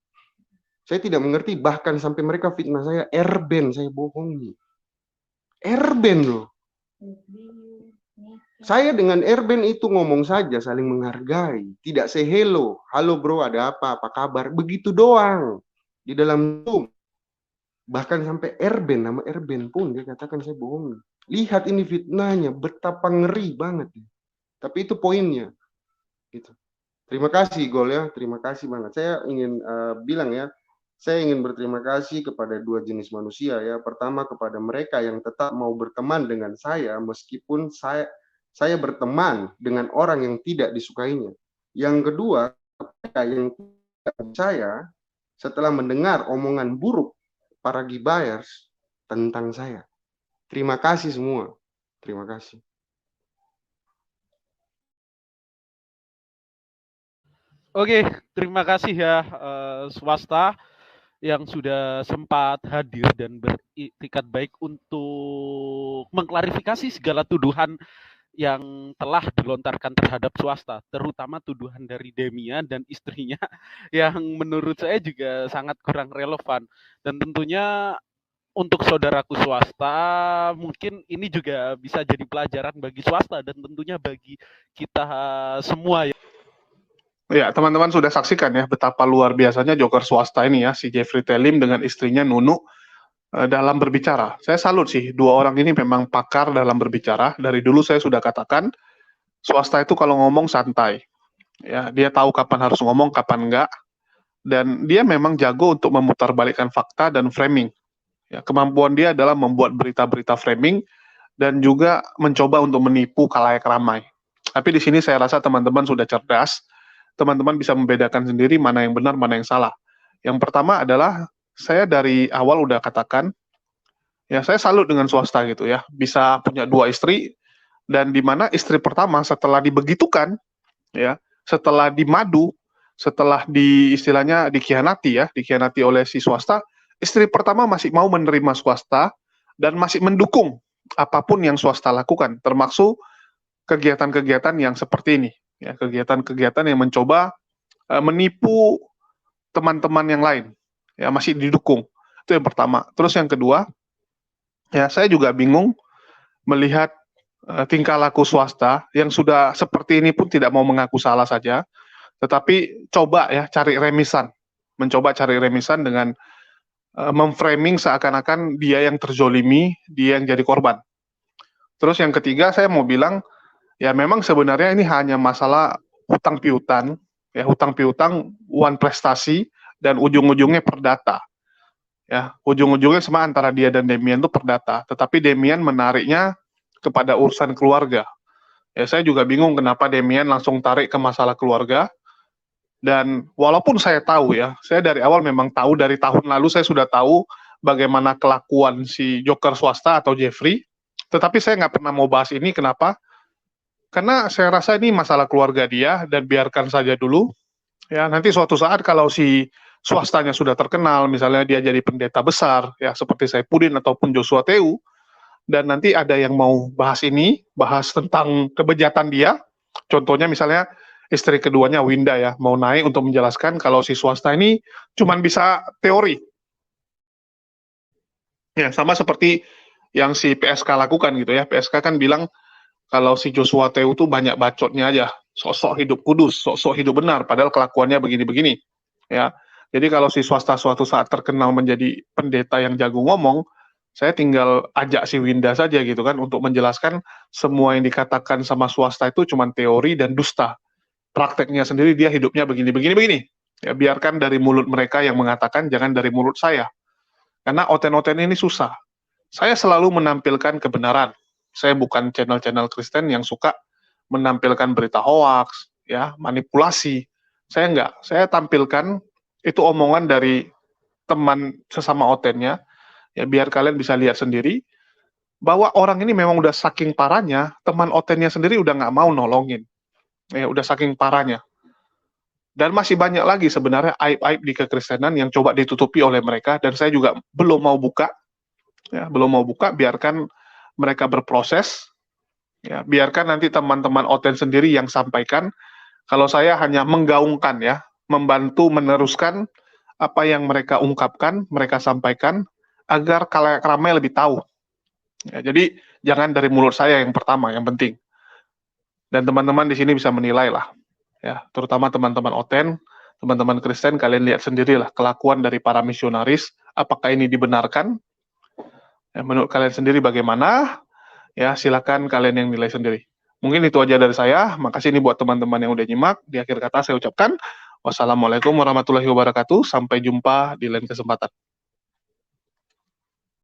Saya tidak mengerti, bahkan sampai mereka fitnah saya, Erben saya bohongi. Erben loh. Saya dengan Erben itu ngomong saja, saling menghargai. Tidak say hello. Halo bro, ada apa kabar? Begitu doang. Di dalam Zoom. Bahkan sampai Erben, nama Erben pun dia katakan saya bohongi. Lihat ini fitnahnya, betapa ngeri banget. Tapi itu poinnya. Gitu. Terima kasih Gol ya, terima kasih banget. Saya ingin bilang ya, saya ingin berterima kasih kepada dua jenis manusia ya. Pertama kepada mereka yang tetap mau berteman dengan saya meskipun saya berteman dengan orang yang tidak disukainya. Yang kedua, mereka yang tidak percaya setelah mendengar omongan buruk para gibayers tentang saya. Terima kasih semua. Terima kasih. Oke, terima kasih ya swasta yang sudah sempat hadir dan beritikat baik untuk mengklarifikasi segala tuduhan yang telah dilontarkan terhadap swasta, terutama tuduhan dari Demian dan istrinya yang menurut saya juga sangat kurang relevan. Dan tentunya untuk saudaraku swasta, mungkin ini juga bisa jadi pelajaran bagi swasta dan tentunya bagi kita semua. Ya, teman-teman sudah saksikan ya betapa luar biasanya joker swasta ini ya, si Jeffrey Telim dengan istrinya Nunu dalam berbicara. Saya salut sih, dua orang ini memang pakar dalam berbicara. Dari dulu saya sudah katakan, swasta itu kalau ngomong santai. Ya, dia tahu kapan harus ngomong, kapan enggak. Dan dia memang jago untuk memutarbalikkan fakta dan framing. Ya, kemampuan dia adalah membuat berita-berita framing dan juga mencoba untuk menipu khalayak ramai. Tapi di sini saya rasa teman-teman sudah cerdas. Teman-teman bisa membedakan sendiri mana yang benar, mana yang salah. Yang pertama adalah saya dari awal udah katakan, ya saya salut dengan swasta gitu ya, bisa punya dua istri, dan di mana istri pertama setelah dibegitukan, ya, setelah dimadu, setelah istilahnya dikhianati oleh si swasta, istri pertama masih mau menerima swasta dan masih mendukung apapun yang swasta lakukan, termasuk kegiatan-kegiatan yang seperti ini, ya, kegiatan-kegiatan yang mencoba menipu teman-teman yang lain, ya masih didukung. Itu yang pertama. Terus yang kedua, ya saya juga bingung melihat tingkah laku swasta yang sudah seperti ini pun tidak mau mengaku salah saja, tetapi coba ya mencoba cari remisan dengan memframing seakan-akan dia yang terzolimi, dia yang jadi korban. Terus yang ketiga saya mau bilang, ya memang sebenarnya ini hanya masalah hutang piutang, ya hutang piutang, uang prestasi, dan ujung-ujungnya perdata. Ya, ujung-ujungnya sama antara dia dan Demian itu perdata, tetapi Demian menariknya kepada urusan keluarga. Ya, saya juga bingung kenapa Demian langsung tarik ke masalah keluarga. Dan walaupun saya tahu ya, saya dari awal memang tahu, dari tahun lalu saya sudah tahu bagaimana kelakuan si Joker swasta atau Jeffrey, tetapi saya nggak pernah mau bahas ini. Kenapa? Karena saya rasa ini masalah keluarga dia dan biarkan saja dulu. Ya, nanti suatu saat kalau si swastanya sudah terkenal, misalnya dia jadi pendeta besar, ya seperti Saipudin ataupun Joshua Teu, dan nanti ada yang mau bahas tentang kebejatan dia, contohnya misalnya istri keduanya Winda ya, mau naik untuk menjelaskan kalau si swasta ini cuma bisa teori. Ya, sama seperti yang si PSK lakukan gitu ya. PSK kan bilang kalau si Joshua Teu itu banyak bacotnya aja, sok-sok hidup kudus, sok-sok hidup benar, padahal kelakuannya begini-begini. Ya, jadi kalau si swasta suatu saat terkenal menjadi pendeta yang jago ngomong, saya tinggal ajak si Winda saja gitu kan untuk menjelaskan semua yang dikatakan sama swasta itu cuma teori dan dusta. Prakteknya sendiri dia hidupnya begini-begini. Ya, biarkan dari mulut mereka yang mengatakan, jangan dari mulut saya. Karena oten-oten ini susah. Saya selalu menampilkan kebenaran. Saya bukan channel-channel Kristen yang suka menampilkan berita hoax, ya, manipulasi. Saya enggak. Saya tampilkan itu omongan dari teman sesama otennya, ya biar kalian bisa lihat sendiri bahwa orang ini memang udah saking parahnya, teman otennya sendiri udah nggak mau nolongin. Ya, udah saking parahnya. Dan masih banyak lagi sebenarnya aib-aib di kekristenan yang coba ditutupi oleh mereka, dan saya juga belum mau buka. Ya, belum mau buka, biarkan mereka berproses. Ya, biarkan nanti teman-teman Oten sendiri yang sampaikan. Kalau saya hanya menggaungkan ya, membantu meneruskan apa yang mereka ungkapkan, mereka sampaikan, agar khalayak ramai lebih tahu. Ya, jadi jangan dari mulut saya yang pertama, yang penting. Dan teman-teman di sini bisa menilai lah. Ya, terutama teman-teman Oten, teman-teman Kristen, kalian lihat sendirilah kelakuan dari para misionaris, apakah ini dibenarkan? Ya, menurut kalian sendiri bagaimana? Ya, silakan kalian yang nilai sendiri. Mungkin itu aja dari saya. Makasih nih buat teman-teman yang udah nyimak. Di akhir kata saya ucapkan wassalamualaikum warahmatullahi wabarakatuh. Sampai jumpa di lain kesempatan.